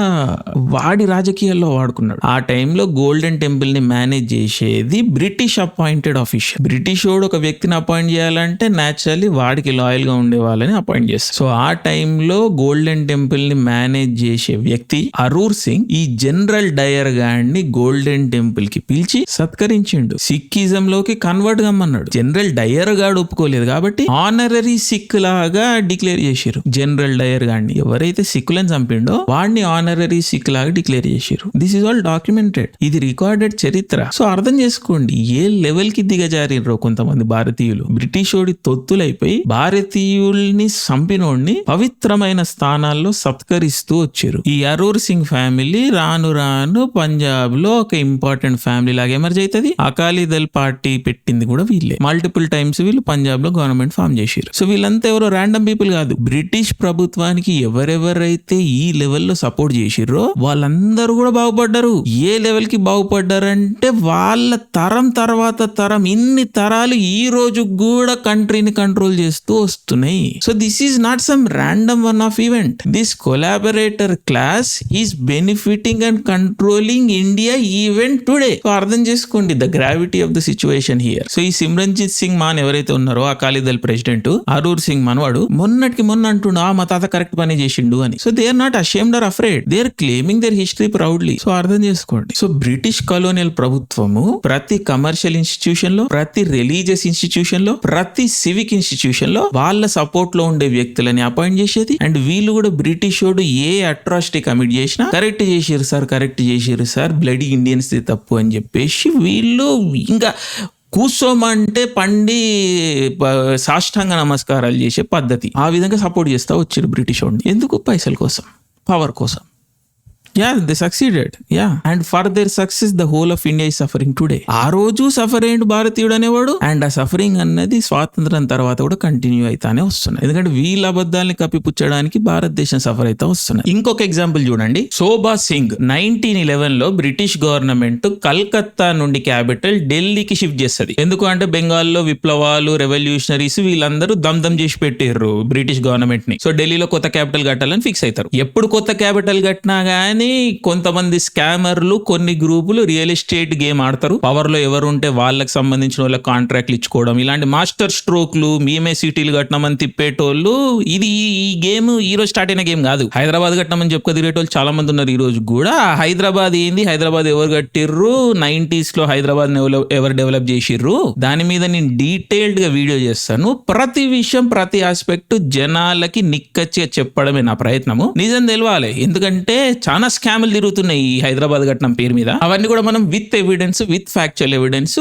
వాడి రాజకీయాల్లో వాడుకున్నాడు. ఆ టైంలో గోల్డెన్ టెంపుల్ ని మేనేజ్ చేసేది బ్రిటిష్ అపాయింటెడ్ ఆఫీషియల్. బ్రిటిష్ వాడు ఒక వ్యక్తిని అపాయింట్ చేయాలంటే న్యాచురల్లీ వాడికి లాయల్ గా ఉండే వాళ్ళని అపాయింట్ చేస్తారు. సో ఆ టైంలో గోల్డెన్ టెంపుల్ ని మేనేజ్ చేసే వ్యక్తి అరూర్ సింగ్ ఈ జనరల్ డయర్ గాడిని గోల్డెన్ టెంపుల్ కి పిలిచి సత్కరించిండు. సిక్కిజం లోకి కన్వర్ట్ కమ్మన్నాడు. జనరల్ డయర్ గాడు ఒప్పుకోలేదు కాబట్టి ఆనరరీ సిక్ లాగా డిక్లేర్ చేశారు. జనరల్ డయర్ గాడిని ఎవరైతే సిక్కులను చంపిండో వాడిని ఆనరరీ సిక్ లాగా డిక్లేర్ చేశారు. This is all documented. ఇది రికార్డెడ్ చరిత్ర. సో అర్థం చేసుకోండి ఏ లెవెల్ కి దిగజారినరో కొంతమంది భారతీయులు. బ్రిటిష్ వాడి తొత్తులైపోయి భారతీయుల్ని చంపినోడిని పవిత్రమైన స్థానాల్లో సత్కరిస్తూ వచ్చారు. ఈ అరూర్ సింగ్ ఫ్యామిలీ రాను రాను పంజాబ్ లో ఒక ఇంపార్టెంట్ ఫ్యామిలీ లాగా ఎమర్జ్ అవుతుంది. అకాలీదళ్ పార్టీ పెట్టింది కూడా వీళ్ళే. మల్టిపుల్ టైమ్స్ వీళ్ళు పంజాబ్ లో గవర్నమెంట్ ఫామ్ చేశారు. సో వీళ్ళంతా ఎవరో ర్యాండమ్ పీపుల్ కాదు. బ్రిటిష్ ప్రభుత్వానికి ఎవరెవరైతే ఈ లెవెల్లో సపోర్ట్ చేసిర్రో వాళ్ళందరూ కూడా బాగుపడ్డారు. ఏ లెవెల్ కి బాగుపడ్డారంటే వాళ్ళ తరం తర్వాత తరం ఇన్ని తరాలు ఈ రోజు కూడా కంట్రీని కంట్రోల్ చేస్తూ వస్తున్నాయి. So this is not some random one of event. This collaborator class is benefiting and controlling India even today. So అర్థం చేసుకోండి the gravity of the situation here. So ఈ సిమ్రన్జిత్ సింగ్ మాన్ ఎవరైతే ఉన్నారో అకాలీదళ్ ప్రెసిడెంట్ అరూర్ సింగ్ మనవాడు మొన్నటికి మొన్న అంటుండు మా తాత కరెక్ట్ పని చేసిండు అని. So they are not ashamed or afraid. They are claiming their history proudly. So అర్థం చేసుకోండి. సో బ్రిటిష్ కలోనియల్ ప్రభుత్వము ప్రతి కమర్షియల్ ఇన్స్టిట్యూషన్ లో, ప్రతి రిలీజియస్ ఇన్స్టిట్యూషన్ లో, ప్రతి సివిక్ ఇన్స్టిట్యూషన్ లో వాళ్ళ సపోర్ట్ లో ఉండే వ్యక్తులని అపాయింట్ చేసేది. అండ్ వీళ్ళు కూడా బ్రిటిష్ వాడు ఏ అట్రాసిటీ కమిట్ చేసినా కరెక్ట్ చేసిరు సార్ బ్లడీ ఇండియన్స్ తప్పు అని చెప్పేసి వీళ్ళు ఇంకా కూర్చోమంటే పండి సాష్టాంగ నమస్కారాలు చేసే పద్ధతి. ఆ విధంగా సపోర్ట్ చేస్తా వచ్చారు బ్రిటిష్ వాడిని. ఎందుకు? పైసల కోసం, పవర్ కోసం. they succeeded. And for their success the whole of India is suffering today. ఆ రోజు సఫర్ అయ్యిండు భారతీయుడు అనేవాడు. అండ్ ఆ సఫరింగ్ అన్నది స్వాతంత్రం తర్వాత కూడా కంటిన్యూ అయితానే వస్తున్నాయి. ఎందుకంటే వీళ్ళ అబద్ధాలని కప్పిపుచ్చడానికి భారతదేశం సఫర్ అయితే వస్తున్నాయి. ఇంకొక ఎగ్జాంపుల్ చూడండి. శోభా సింగ్ 1911 లో బ్రిటిష్ గవర్నమెంట్ కల్కత్తా నుండి క్యాపిటల్ ఢిల్లీకి షిఫ్ట్ చేస్తుంది. ఎందుకు అంటే బెంగాల్లో విప్లవాలు, రెవల్యూషనరీస్ వీళ్ళందరూ దమ్ చేసి పెట్టారు బ్రిటిష్ గవర్నమెంట్ ని. సో ఢిల్లీలో కొత్త క్యాపిటల్ కట్టాలని ఫిక్స్ అవుతారు. ఎప్పుడు కొత్త క్యాపిటల్ కట్టినా గానీ కొంతమంది స్కామర్లు, కొన్ని గ్రూపులు రియల్ ఎస్టేట్ గేమ్ ఆడతారు. పవర్ లో ఎవరు ఉంటే వాళ్ళకి సంబంధించిన వాళ్ళకి కాంట్రాక్ట్లు ఇచ్చుకోవడం, ఇలాంటి మాస్టర్ స్ట్రోక్లు, మేమే సిటీలు కట్టినామని తిప్పేటోళ్ళు. ఇది ఈ గేమ్ ఈ రోజు స్టార్ట్ అయిన గేమ్ కాదు. హైదరాబాద్ కట్టినామని చెప్పుకో తిరిగేటోళ్ళు చాలా మంది ఉన్నారు. ఈ రోజు కూడా హైదరాబాద్ ఏంది, హైదరాబాద్ ఎవరు కట్టిర్రు, 90s లో హైదరాబాద్ ఎవరు డెవలప్ చేసిర్రు, దాని మీద నేను డీటెయిల్డ్ గా వీడియో చేస్తాను. ప్రతి విషయం, ప్రతి ఆస్పెక్ట్ జనాలకి నిక్కచ్చిగా చెప్పడమే నా ప్రయత్నము. నిజం తెలవాలి, ఎందుకంటే చాలా స్కామ్లు తిరుగుతున్నాయి ఈ హైదరాబాద్ ఘటన పేరు మీద. అవన్నీ కూడా మనం with evidence, with factual evidence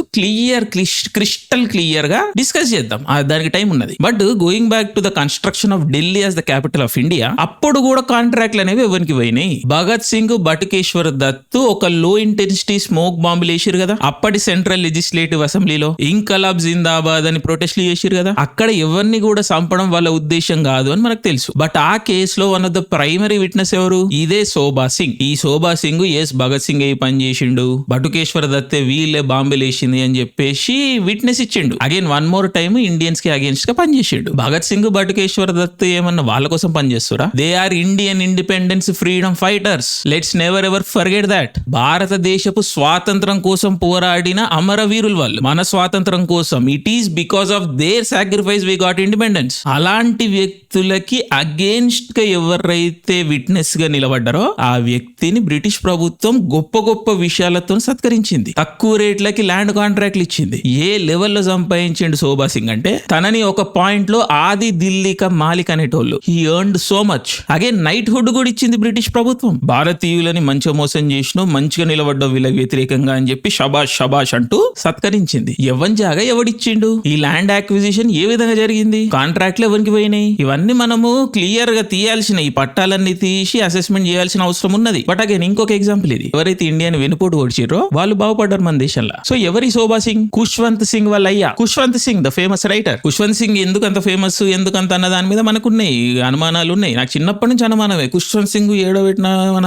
crystal clear గా డిస్కస్ చేద్దాం. దానికి టైం ఉన్నది. But going back to the construction of Delhi as the capital of India, అప్పుడు కూడా కాంట్రాక్ట్లు అనేవి ఎవరికి పోయినాయి. భగత్ సింగ్, బటుకేశ్వర్ దత్ ఒక లో ఇంటెన్సిటీ స్మోక్ బాంబులు వేసిరు కదా అప్పటి సెంట్రల్ లెజిస్లేటివ్ అసెంబ్లీలో. ఇంకలాబ్ జిందాబాద్ అని ప్రొటెస్ట్లు చేసిరు కదా. అక్కడ ఎవరిని కూడా చంపడం వాళ్ళ ఉద్దేశం కాదు అని మనకు తెలుసు. బట్ ఆ కేసులో one of the primary witness ఎవరు? ఇదే శోభా సింగ్. ఈ శోభా సింగ్ భగత్ సింగ్ ఏ పని చేసిండు, బటుకేశ్వర్ దత్తే వీళ్ళే బాంబులు వేసింది అని చెప్పేసి విట్నెస్ ఇచ్చిండు. Again one more time Indians కి అగేన్స్ట్ గా పనిచేసిండు. భగత్ సింగ్, బటుకేశ్వర్ దత్ ఏమన్నా వాళ్ళ కోసం పనిచేస్తారా? They are Indian independence freedom fighters. Let's never ever forget that. భారతదేశపు స్వాతంత్రం కోసం పోరాడిన అమరవీరులు వాళ్ళు. మన స్వాతంత్రం కోసం. It is because of their sacrifice we got independence. అలాంటి వ్యక్తులకి అగేన్స్ట్ గా ఎవరైతే విట్నెస్ గా నిలబడ్డారో ఆ వ్యక్తిని బ్రిటిష్ ప్రభుత్వం గొప్ప గొప్ప విషయాలతో సత్కరించింది. తక్కువ రేట్లకి ల్యాండ్ కాంట్రాక్ట్లు ఇచ్చింది. ఏ లెవెల్లో సంపాదించిండు శోభా సింగ్ అంటే తనని ఒక పాయింట్ లో ఆది దిల్లీక మాలిక్ అనేటోళ్ళు. He earned so much. Again knighthood కూడా ఇచ్చింది బ్రిటిష్ ప్రభుత్వం. భారతీయులని మంచిగా మోసం చేసినో, మంచిగా నిలబడ్డావు వీళ్ళకి వ్యతిరేకంగా అని చెప్పి షబాష్ అంటూ సత్కరించింది. ఎవరి జాగా ఎవడిచ్చిండు? ఈ ల్యాండ్ యాక్విజిషన్ ఏ విధంగా జరిగింది? కాంట్రాక్ట్లు ఎవరికి పోయినాయి? ఇవన్నీ మనము క్లియర్ గా తీయాల్సిన, ఈ పట్టాలన్నీ తీసి అసెస్మెంట్ చేయాల్సిన అవసరం ఉన్నది. బట్ అగైన్ ఇంకొక ఎగ్జాంపుల్ ఇది, ఎవరైతే ఇండియాని వెనుపోటు ఓడిచిర్రో వాళ్ళు బాగుపడ్డారు మన దేశంలో. సో ఎవరి శోభా సింగ్? ఖుష్వంత్ సింగ్ వాళ్ళ అయ్యా Khushwant Singh, the famous writer. Khushwant Singh ఎందుకు అంత ఫేమస్, ఎందుకంత అన్న దాని మీద మనకున్నాయి అనుమానాలు ఉన్నాయి. నాకు చిన్నప్పటి నుంచి అనుమానమే, ఖుష్వంత్ సింగ్ ఏడో పెట్టిన మన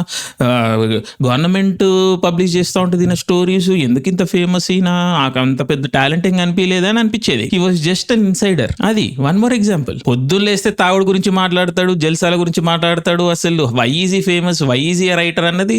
గవర్నమెంట్ పబ్లిష్ చేస్తూ ఉంటుంది ఈయన స్టోరీస్, ఎందుకు ఇంత ఫేమస్, ఈయన అంత పెద్ద టాలెంట్ ఏం అనిపించలేదని అనిపించేది. He was just an insider. అది వన్ మోర్ ఎగ్జాంపుల్. పొద్దున్న లేస్తే తాగుడు గురించి మాట్లాడతాడు, జల్సాల గురించి మాట్లాడతాడు. అసలు వై ఈజ్ ఈ ఫేమస్, వై ఈజ్ ఈ రైటర్ అన్నది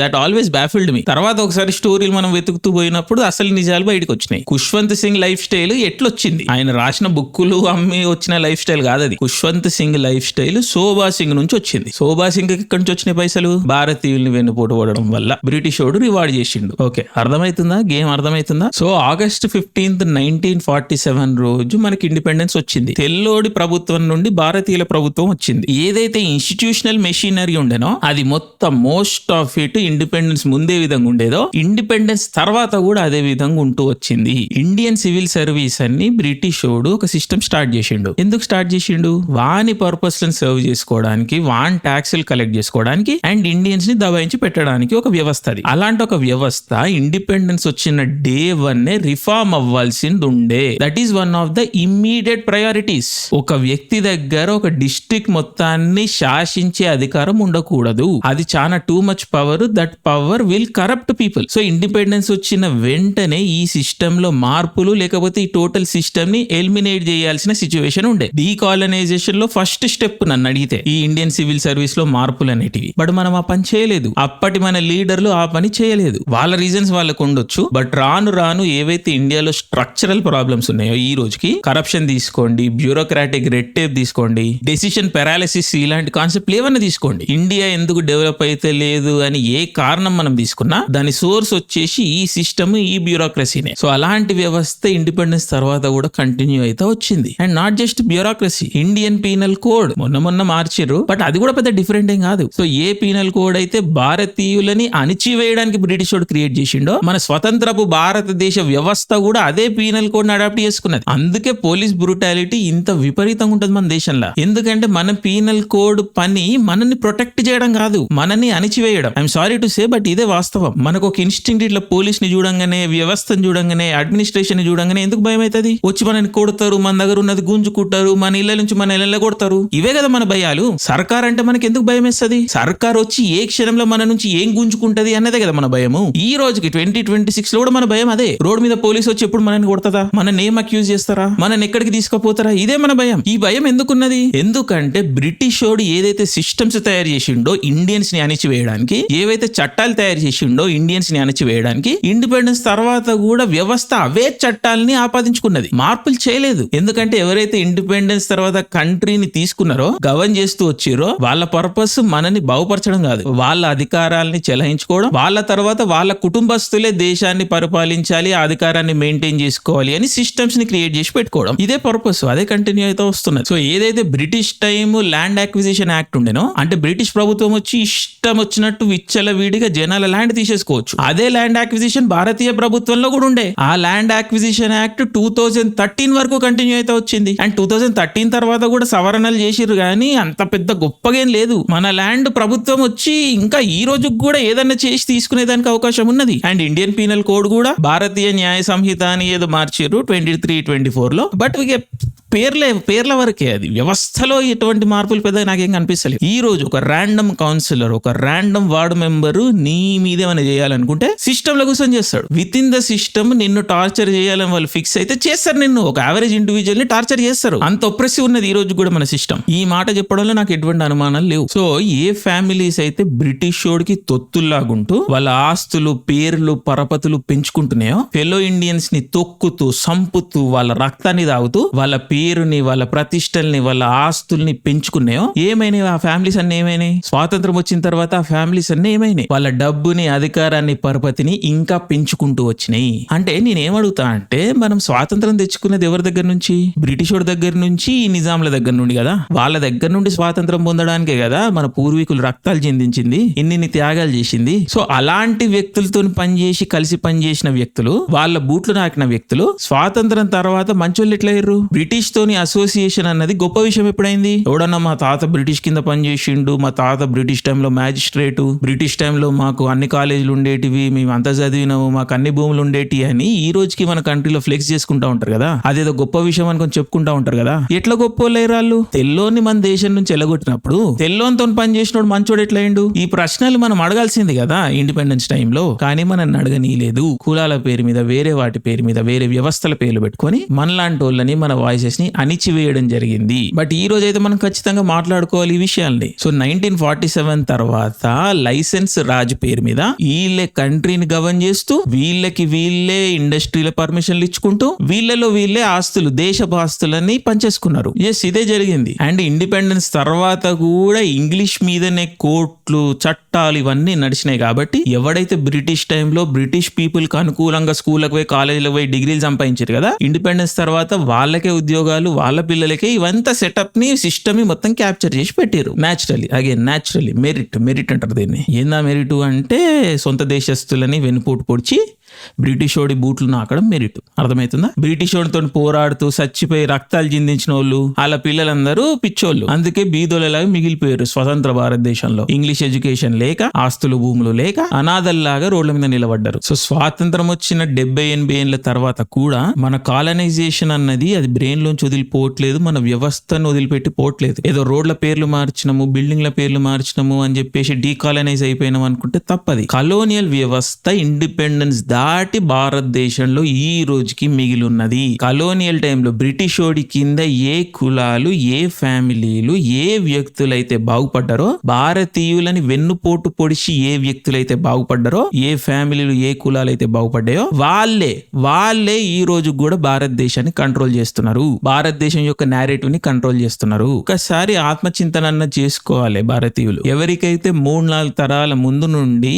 దట్ ఆల్వేస్ బ్యాఫిల్డ్ మీ. తర్వాత ఒకసారి స్టోరీలు మనం వెతుకుతూ పోయినప్పుడు అసలు నిజాలు బయటకు వచ్చినాయి. ఖుష్వంత్ సింగ్ లైఫ్ స్టైల్ ఎట్లొచ్చింది? ఆయన రాసిన బుక్కులు అమ్మి వచ్చిన లైఫ్ స్టైల్ కాదు అది. ఖుష్వంత్ సింగ్ లైఫ్ స్టైల్ శోభా సింగ్ నుంచి వచ్చింది. శోభా సింగ్ ఎక్కడి నుంచి వచ్చినాయి పైసలు? భారతీయుల్ని వెన్నుపోటు పడడం వల్ల బ్రిటిష్ వాడు రివార్డ్ చేసిండు. ఓకే, అర్థమవుతుందా? గేమ్ అర్థమవుతుందా? సో August 15th, 1947 రోజు మనకి ఇండిపెండెన్స్ వచ్చింది. తెల్లోడి ప్రభుత్వం నుండి భారతీయుల ప్రభుత్వం వచ్చింది. ఏదైతే ఇన్స్టిట్యూషనల్ మెషినరీ ఉండేనో అది మొత్తం మోస్ట్ ఆఫ్ ఇట్ ఇండిపెండెన్స్ ముందే విధంగా ఉండేదో ఇండిపెండెన్స్ తర్వాత కూడా అదే విధంగా ఉంటూ వచ్చింది. ఇండియన్ సివిల్ సర్వీస్ అని బ్రిటిష్ వాడు ఒక సిస్టమ్ స్టార్ట్ చేసిండు. ఎందుకు స్టార్ట్ చేసిండు? వాని పర్పస్ లను సర్వ్ చేసుకోవడానికి, వాన్ ట్యాక్సులు కలెక్ట్ చేసుకోవడానికి అండ్ ఇండియన్స్ ని దబాయించి పెట్టడానికి ఒక వ్యవస్థ అది. అలాంటి ఒక వ్యవస్థ ఇండిపెండెన్స్ వచ్చిన డే 1 రిఫార్మ్ అవ్వాల్సింది ఉండే. That is one of the immediate priorities. ఒక వ్యక్తి దగ్గర ఒక డిస్ట్రిక్ట్ మొత్తాన్ని శాసించే అధికారం ఉండకూడదు. అది చాలా too much power. That power will corrupt people. So independence వచ్చిన వెంటనే ఈ సిస్టమ్ లో మార్పులు, లేకపోతే ఈ టోటల్ సిస్టమ్ ని ఎలిమినేట్ చేయాల్సిన సిచ్యువేషన్ ఉండే. డీకాలనైజేషన్ లో ఫస్ట్ స్టెప్ నన్ను అడిగితే ఈ ఇండియన్ సివిల్ సర్వీస్ లో మార్పులు అనేటివి. బట్ మనం ఆ పని చేయలేదు. అప్పటి మన లీడర్లు ఆ పని చేయలేదు. వాళ్ళ రీజన్స్ వాళ్ళకు ఉండొచ్చు. బట్ రాను రాను ఏవైతే ఇండియాలో స్ట్రక్చరల్ ప్రాబ్లమ్స్ ఉన్నాయో ఈ రోజుకి, కరప్షన్ తీసుకోండి, బ్యూరోక్రాటిక్ రెడ్ టేప్ తీసుకోండి, డెసిషన్ పారాలిసిస్, ఇలాంటి కాన్సెప్ట్ ఏమన్నా తీసుకోండి. ఇండియా ఎందుకు డెవలప్ అయితే లేదు అని ఏ కారణం మనం తీసుకున్నా దాని సోర్స్ వచ్చేసి ఈ సిస్టమ్, ఈ బ్యూరోక్రసీనే. సో అలాంటి వ్యవస్థ ఇండిపెండెన్స్ తర్వాత కూడా కంటిన్యూ అయితే వచ్చింది. And not just bureaucracy, Indian penal code మొన్న మార్చిర్రు. బట్ అది కూడా పెద్ద డిఫరెంట్ ఏం కాదు. సో ఏ పీనల్ కోడ్ అయితే భారతీయులని అణిచివేయడానికి బ్రిటిష్ వాడు క్రియేట్ చేసిండో, మన స్వతంత్రపు భారతదేశ వ్యవస్థ కూడా అదే పీనల్ కోడ్ ని అడాప్ట్ చేసుకున్నది. అందుకే పోలీస్ బ్రూటాలిటీ ఇంత విపరీతంగా ఉంటుంది మన దేశంలో. ఎందుకంటే మన పీనల్ కోడ్ పని మనల్ని ప్రొటెక్ట్ చేయడం కాదు, మనల్ని అణిచివేయడం. I'm sorry to say, but ఇదే వాస్తవం. మనకు ఒక ఇన్స్టింక్ట్ ఇట్లా పోలీస్ ని చూడంగానే, వ్యవస్థను చూడంగానే, అడ్మినిస్ట్రేషన్ ని చూడంగానే ఎందుకు భయం అవుతుంది? వచ్చి మనని కొడతారు, మన దగ్గర ఉన్నది గుంజుకుంటారు, మన ఇళ్ళ నుంచి మన ఇళ్ళ కొడతారు. ఇవే కదా మన భయాలు. సర్కార్ అంటే మనకి ఎందుకు భయం వేస్తుంది? సర్కార్ వచ్చి ఏ క్షణంలో మన నుంచి ఏం గుంజుకుంటది అన్నదే కదా మన భయము. ఈ రోజుకి 2026 లో కూడా మన భయం అదే. రోడ్ మీద పోలీస్ వచ్చి ఎప్పుడు మనని కొడతదా, మన నేమ్ అక్యూజ్ చేస్తారా, మనని ఎక్కడికి తీసుకుపోతారా, ఇదే మన భయం. ఈ భయం ఎందుకున్నది? ఎందుకంటే బ్రిటిష్ వాడు ఏదైతే సిస్టమ్స్ తయారు చేసిండో ఇండియన్స్ ని అణిచివేయడానికి, ఏవైతే చట్టాలు తయారు చేసిండో ఇండియన్స్ ని అణిచివేయడానికి, ఇండిపెండెన్స్ తర్వాత కూడా వ్యవస్థ అవే చట్టాలని ఆపాదించుకున్నది, మార్పులు చేయలేదు. ఎందుకంటే ఎవరైతే ఇండిపెండెన్స్ తర్వాత కంట్రీని తీసుకున్నారో, గవర్న్ చేస్తూ వచ్చిరో, వాళ్ళ పర్పస్ మనని బాగుపరచడం కాదు, వాళ్ళ అధికారాలని చెలాయించుకోవడం, వాళ్ళ తర్వాత వాళ్ళ కుటుంబస్తులే దేశాన్ని పరిపాలించాలి, ఆ అధికారాన్ని మెయింటైన్ చేసుకోవాలి అని సిస్టమ్స్ ని క్రియేట్ చేసి పెట్టుకోవడం. ఇదే పర్పస్, అదే కంటిన్యూ అయితే వస్తున్నది. సో ఏదైతే British time land acquisition act ఉండేనో, అంటే బ్రిటిష్ ప్రభుత్వం వచ్చి ఇష్టం వచ్చినట్టు విచ్చలవిడిగా జనాల ల్యాండ్ తీసేసుకోవచ్చు, అదే ల్యాండ్ అక్విజిషన్ భారతీయ ప్రభుత్వంలో కూడా ఉండే. ఆ ల్యాండ్ అక్విజిషన్ యాక్ట్ 2013 వరకు కంటిన్యూ అయితే వచ్చింది. అండ్ 2013 తర్వాత కూడా సవరణలు చేసిర్రు, కానీ అంత పెద్ద గొప్పగా ఏం లేదు. మన ల్యాండ్ ప్రభుత్వం వచ్చి ఇంకా ఈ రోజుకి కూడా ఏదన్నా చేసి తీసుకునేదానికి అవకాశం ఉన్నది. అండ్ ఇండియన్ పీనల్ కోడ్ కూడా భారతీయ న్యాయ సంహిత అని ఏదో మార్చిర్రు 23-24 లో. బట్ పేర్ల వరకే, అది వ్యవస్థలో ఎటువంటి మార్పులు పెద్దగా నాకేం కనిపిస్తలేదు. ఈ రోజు ఒక ర్యాండమ్ కౌన్సిలర్, ఒక ర్యాండమ్ వార్డు మెంబరు నీ మీదేమైనా చేయాలనుకుంటే సిస్టమ్ లో కూర్చొని చేస్తాడు. విత్ ఇన్ ద సిస్టమ్ నిన్ను టార్చర్ చేయాలని వాళ్ళు ఫిక్స్ అయితే చేస్తారు. నిన్ను ఒక యావరేజ్ ఇండివిజువల్ ని టార్చర్ చేస్తారు. అంత ఒప్రెసివ్ ఉన్నది ఈ రోజు కూడా మన సిస్టమ్. ఈ మాట చెప్పడంలో నాకు ఎటువంటి అనుమానాలు లేవు. సో ఏ ఫ్యామిలీస్ అయితే బ్రిటిష్ వాడికి తొత్తుల్లాగుంటూ వాళ్ళ ఆస్తులు, పేర్లు, పరపతులు పెంచుకుంటున్నాయో, ఫెలో ఇండియన్స్ ని తొక్కుతూ, సంపుతూ, వాళ్ళ రక్తాన్ని తాగుతూ, వాళ్ళ పేరుని, వాళ్ళ ప్రతిష్టల్ని, వాళ్ళ ఆస్తుల్ని పెంచుకున్నాయో, ఏమైనాయి ఆ ఫ్యామిలీస్ అన్ని? ఏమైనాయి? స్వాతంత్రం వచ్చిన తర్వాత ఆ ఫ్యామిలీస్ అన్ని ఏమైనాయి? వాళ్ళ డబ్బుని, అధికారాన్ని, పరపతిని ఇంకా పెంచుకుంటూ వచ్చినాయి. అంటే నేనేమడుగుతా అంటే, మనం స్వాతంత్రం తెచ్చుకునేది ఎవరి దగ్గర నుంచి? బ్రిటిష్ వాడి దగ్గర నుంచి, నిజాంల దగ్గర నుండి కదా. వాళ్ళ దగ్గర నుండి స్వాతంత్రం పొందడానికే కదా మన పూర్వీకులు రక్తాలు చెందించింది, ఇన్ని త్యాగాలు చేసింది. సో అలాంటి వ్యక్తులతో పనిచేసి, కలిసి పనిచేసిన వ్యక్తులు, వాళ్ళ బూట్లు నాకిన వ్యక్తులు స్వాతంత్రం తర్వాత మంచోళ్ళు ఎట్లా అయ్యారు? బ్రిటిష్ బ్రిటిష్ తోని అసోసియేషన్ అన్నది గొప్ప విషయం ఎప్పుడైంది? ఎవడన్నా మా తాత బ్రిటిష్ కింద పనిచేసిండు, మా తాత బ్రిటిష్ టైంలో మ్యాజిస్ట్రేటు, బ్రిటిష్ టైంలో మాకు అన్ని కాలేజీలు ఉండేటివి, మేము అంతా చదివినాము, మాకు అన్ని భూములు ఉండేటి అని ఈ రోజుకి మన కంట్రీలో ఫ్లెక్స్ చేసుకుంటా ఉంటారు కదా. అదేదో గొప్ప విషయం అనుకొని చెప్పుకుంటా ఉంటారు కదా. ఎట్లా గొప్పోళ్ళారు? తెల్లోని మన దేశం నుంచి ఎలగొట్టినప్పుడు తెల్లోనితో పని చేసినోడు మంచోడు ఎట్లయిండు? ఈ ప్రశ్నలు మనం అడగాల్సింది కదా ఇండిపెండెన్స్ టైంలో. కానీ మనల్ని అడగనీయలేదు. కులాల పేరు మీద, వేరే వాటి పేరు మీద, వేరే వ్యవస్థల పేర్లు పెట్టుకొని మనలాంటి వాళ్ళని, మన వాయిసెస్ ని అణిచివేయడం జరిగింది. బట్ ఈ రోజు అయితే మనం ఖచ్చితంగా మాట్లాడుకోవాలి ఈ విషయాల్ని. సో 1947 తర్వాత లైసెన్స్ రాజ్ పేరు మీద వీళ్ళే కంట్రీని గవర్న్ చేస్తూ, వీళ్ళే ఇండస్ట్రీల పర్మిషన్లు ఇచ్చుకుంటూ, వీళ్ళలో వీళ్ళే ఆస్తులు, దేశపు ఆస్తులని పనిచేసుకున్నారు. ఎస్, ఇదే జరిగింది. అండ్ ఇండిపెండెన్స్ తర్వాత కూడా ఇంగ్లీష్ మీదనే కోర్టులు, చట్టాలు ఇవన్నీ నడిచినాయి. కాబట్టి ఎవడైతే బ్రిటిష్ టైంలో బ్రిటిష్ పీపుల్ కి అనుకూలంగా స్కూళ్ళకి పోయి, కాలేజీలకు పోయి డిగ్రీలు సంపాదించారు కదా, ఇండిపెండెన్స్ తర్వాత వాళ్ళకే ఉద్యోగాలు, వాళ్ళ పిల్లలకే ఇవంతా సెటప్ ని, సిస్టమ్ ని మొత్తం క్యాప్చర్ చేసి పెట్టారు. న్యాచురల్లీ మెరిట్ అంటారు దీన్ని. ఏందా మెరిట్ అంటే సొంత దేశస్తులని వెన్నుపోటు పొడిచి బ్రిటిష్ ఓడి బూట్లు నాకడం మెరిట్. అర్థమవుతుందా? బ్రిటిష్ ఓడితో పోరాడుతూ చచ్చిపోయి రక్తాలు చిందించిన వాళ్ళు, వాళ్ళ పిల్లలందరూ పిచ్చోళ్ళు. అందుకే బీదోళ్ళలాగా మిగిలిపోయారు స్వతంత్ర భారతదేశంలో. ఇంగ్లీష్ ఎడ్యుకేషన్ లేక, ఆస్తులు భూములు లేక అనాథల్లాగా రోడ్ల మీద నిలబడ్డారు. సో స్వాతంత్రం వచ్చిన 70-80 ఏళ్ల తర్వాత కూడా మన కాలనైజేషన్ అన్నది అది బ్రెయిన్ లోంచి వదిలిపోవట్లేదు, మన వ్యవస్థను వదిలిపెట్టి పోవట్లేదు. ఏదో రోడ్ల పేర్లు మార్చినము, బిల్డింగ్ల పేర్లు మార్చినము అని చెప్పేసి డీకాలనైజ్ అయిపోయినాం అనుకుంటే తప్పది. కలోనియల్ వ్యవస్థ ఇండిపెండెన్స్ దాటి భారతదేశంలో ఈ రోజుకి మిగిలి ఉన్నది. కలోనియల్ టైంలో బ్రిటిష్ ఓడి కింద ఏ కులాలు, ఏ ఫ్యామిలీలు, ఏ వ్యక్తులైతే బాగుపడ్డారో, భారతీయులని వెన్నుపోటు పొడిచి ఏ వ్యక్తులైతే బాగుపడ్డారో, ఏ ఫ్యామిలీలు, ఏ కులాలు అయితే బాగుపడ్డాయో వాళ్ళే ఈ రోజు కూడా భారతదేశాన్ని కంట్రోల్ చేస్తున్నారు. భారతదేశం యొక్క నేరేటివ్ ని కంట్రోల్ చేస్తున్నారు. ఒకసారి ఆత్మచింతన చేసుకోవాలి భారతీయులు. ఎవరికైతే 3-4 తరాల ముందు నుండి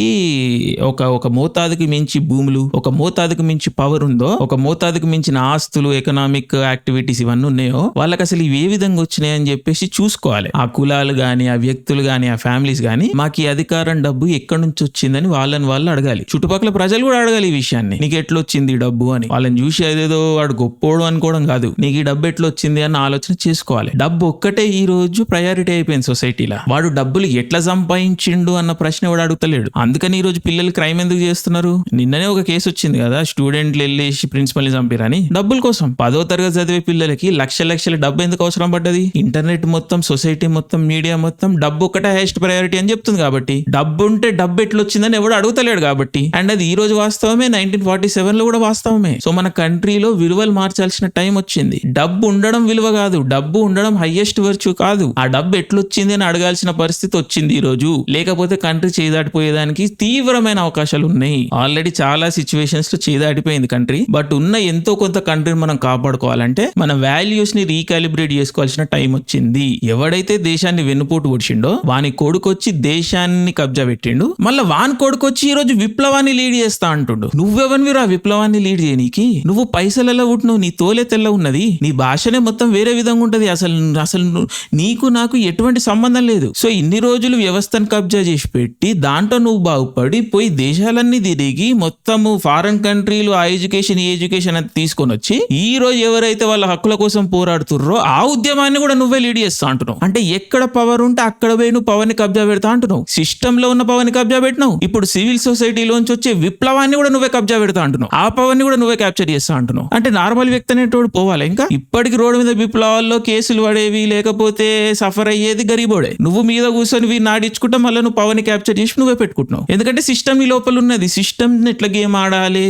ఒక మోతాదుకి మించి భూములు, ఒక మోతాదుకు మించి పవర్ ఉందో, ఒక మోతాదుకు మించిన ఆస్తులు, ఎకనామిక్ యాక్టివిటీస్ ఇవన్నీ ఉన్నాయో, వాళ్ళకి అసలు ఇవి ఏ విధంగా వచ్చినాయి అని చెప్పేసి చూసుకోవాలి. ఆ కులాలు గాని, ఆ వ్యక్తులు గాని, ఆ ఫ్యామిలీస్ గాని, మాకు ఈ అధికారం, డబ్బు ఎక్కడి నుంచి వచ్చిందని వాళ్ళు అడగాలి. చుట్టుపక్కల ప్రజలు కూడా అడగాలి ఈ విషయాన్ని. నీకు ఎట్లా వచ్చింది డబ్బు అని. వాళ్ళని చూసి అదేదో వాడు గొప్పోడు అనుకోవడం కాదు, నీకు ఈ డబ్బు ఎట్లా వచ్చింది అన్న ఆలోచన చేసుకోవాలి. డబ్బు ఒక్కటే ఈ రోజు ప్రయారిటీ అయిపోయింది సొసైటీలో. వాడు డబ్బులు ఎట్లా సంపాదించిండు అన్న ప్రశ్న వాడు అడుగుతలేడు. అందుకని ఈ రోజు పిల్లలు క్రైమ్ ఎందుకు చేస్తున్నారు? నిన్ననే ఒక కేసు వచ్చింది కదా, స్టూడెంట్లు వెళ్ళేసి ప్రిన్సిపల్ ని చంపిరని డబ్బుల కోసం. 10వ తరగతి చదివే పిల్లలకి లక్షల డబ్బు ఎందుకు అవసరం పడ్డది? ఇంటర్నెట్ మొత్తం, సొసైటీ మొత్తం, మీడియా మొత్తం డబ్బు ఒకటే హైయెస్ట్ ప్రయారిటీ అని చెప్తుంది. కాబట్టి డబ్బు ఉంటే డబ్బు ఎట్లా వచ్చిందని ఎవడు అడుగుతలేడు కాబట్టి. అండ్ అది ఈ రోజు వాస్తవమే, 1947 లో కూడా వాస్తవమే. సో మన కంట్రీలో విలువలు మార్చాల్సిన టైం వచ్చింది. డబ్బు ఉండడం విలువ కాదు, డబ్బు ఉండడం హైయెస్ట్ వర్చ్యూ కాదు. ఆ డబ్బు ఎట్లొచ్చింది అని అడగాల్సిన పరిస్థితి వచ్చింది ఈ రోజు. లేకపోతే కంట్రీ చేదాటిపోయేదానికి తీవ్రమైన అవకాశాలు ఉన్నాయి. ఆల్రెడీ చాలా సిచ్యువేషన్స్ లో చేదాటిపోయింది కంట్రీ. బట్ ఉన్న ఎంతో కొంత కంట్రీని మనం కాపాడుకోవాలంటే మన వాల్యూస్ ని రీకాలిబ్రేట్ చేసుకోవాల్సిన టైం వచ్చింది. ఎవడైతే దేశాన్ని వెన్నుపోటు పొడిచిండో వాని కొడుకొచ్చి దేశాన్ని కబ్జా పెట్టిండు. మళ్ళీ వాని కొడుకొచ్చి ఈ రోజు విప్లవాన్ని లీడ్ చేస్తా అంటుండు. నువ్వెవనివిరా విప్లవాన్ని లీడ్ చేయనీకి? నువ్వు పైసలలో పుట్టినవు, నీ తోలే తెల్ల ఉన్నది, నీ భాషనే మొత్తం వేరే విధంగా ఉంటది. అసలు నీకు నాకు ఎటువంటి సంబంధం లేదు. సో ఇన్ని రోజులు వ్యవస్థను కబ్జా చేసి పెట్టి దాంట్లో నువ్వు బాగుపడి పోయి దేశాలన్నీ తిరిగి మొత్తము ఫారెన్ కంట్రీలు ఆ ఎడ్యుకేషన్ ఈ ఎడ్యుకేషన్ అని తీసుకొని వచ్చి ఈ రోజు ఎవరైతే వాళ్ళ హక్కుల కోసం పోరాడుతుర్రో ఆ ఉద్యమాన్ని కూడా నువ్వే లీడ్ చేస్తా అంటున్నావు. అంటే ఎక్కడ పవర్ ఉంటే అక్కడ పోయి నువ్వు పవర్ ని కబ్జా పెడతా అంటున్నావు. సిస్టమ్ లో ఉన్న పవర్ ని కబ్జా పెట్టినావు. ఇప్పుడు సివిల్ సొసైటీలోంచి వచ్చే విప్లవాన్ని కూడా నువ్వే కబ్జా పెడతా అంటున్నావు. ఆ పవర్ ని కూడా నువ్వే క్యాప్చర్ చేస్తా అంటున్నావు. అంటే నార్మల్ వ్యక్తి అనేటోడు పోవాలి. ఇంకా ఇప్పటికి రోడ్డు మీద విప్లవాల్లో కేసులు పడేవి, లేకపోతే సఫర్ అయ్యేది గరీబోడే. నువ్వు మీద కూర్చొని వీరిని నాడించుకుంటా మళ్ళీ నువ్వు పవర్ ని క్యాప్చర్ చేసి నువ్వే పెట్టుకుంటున్నావు. ఎందుకంటే సిస్టమ్ నీ లోపల ఉన్నది. సిస్టమ్ ఎట్లా గేమ్ ఆడాలి,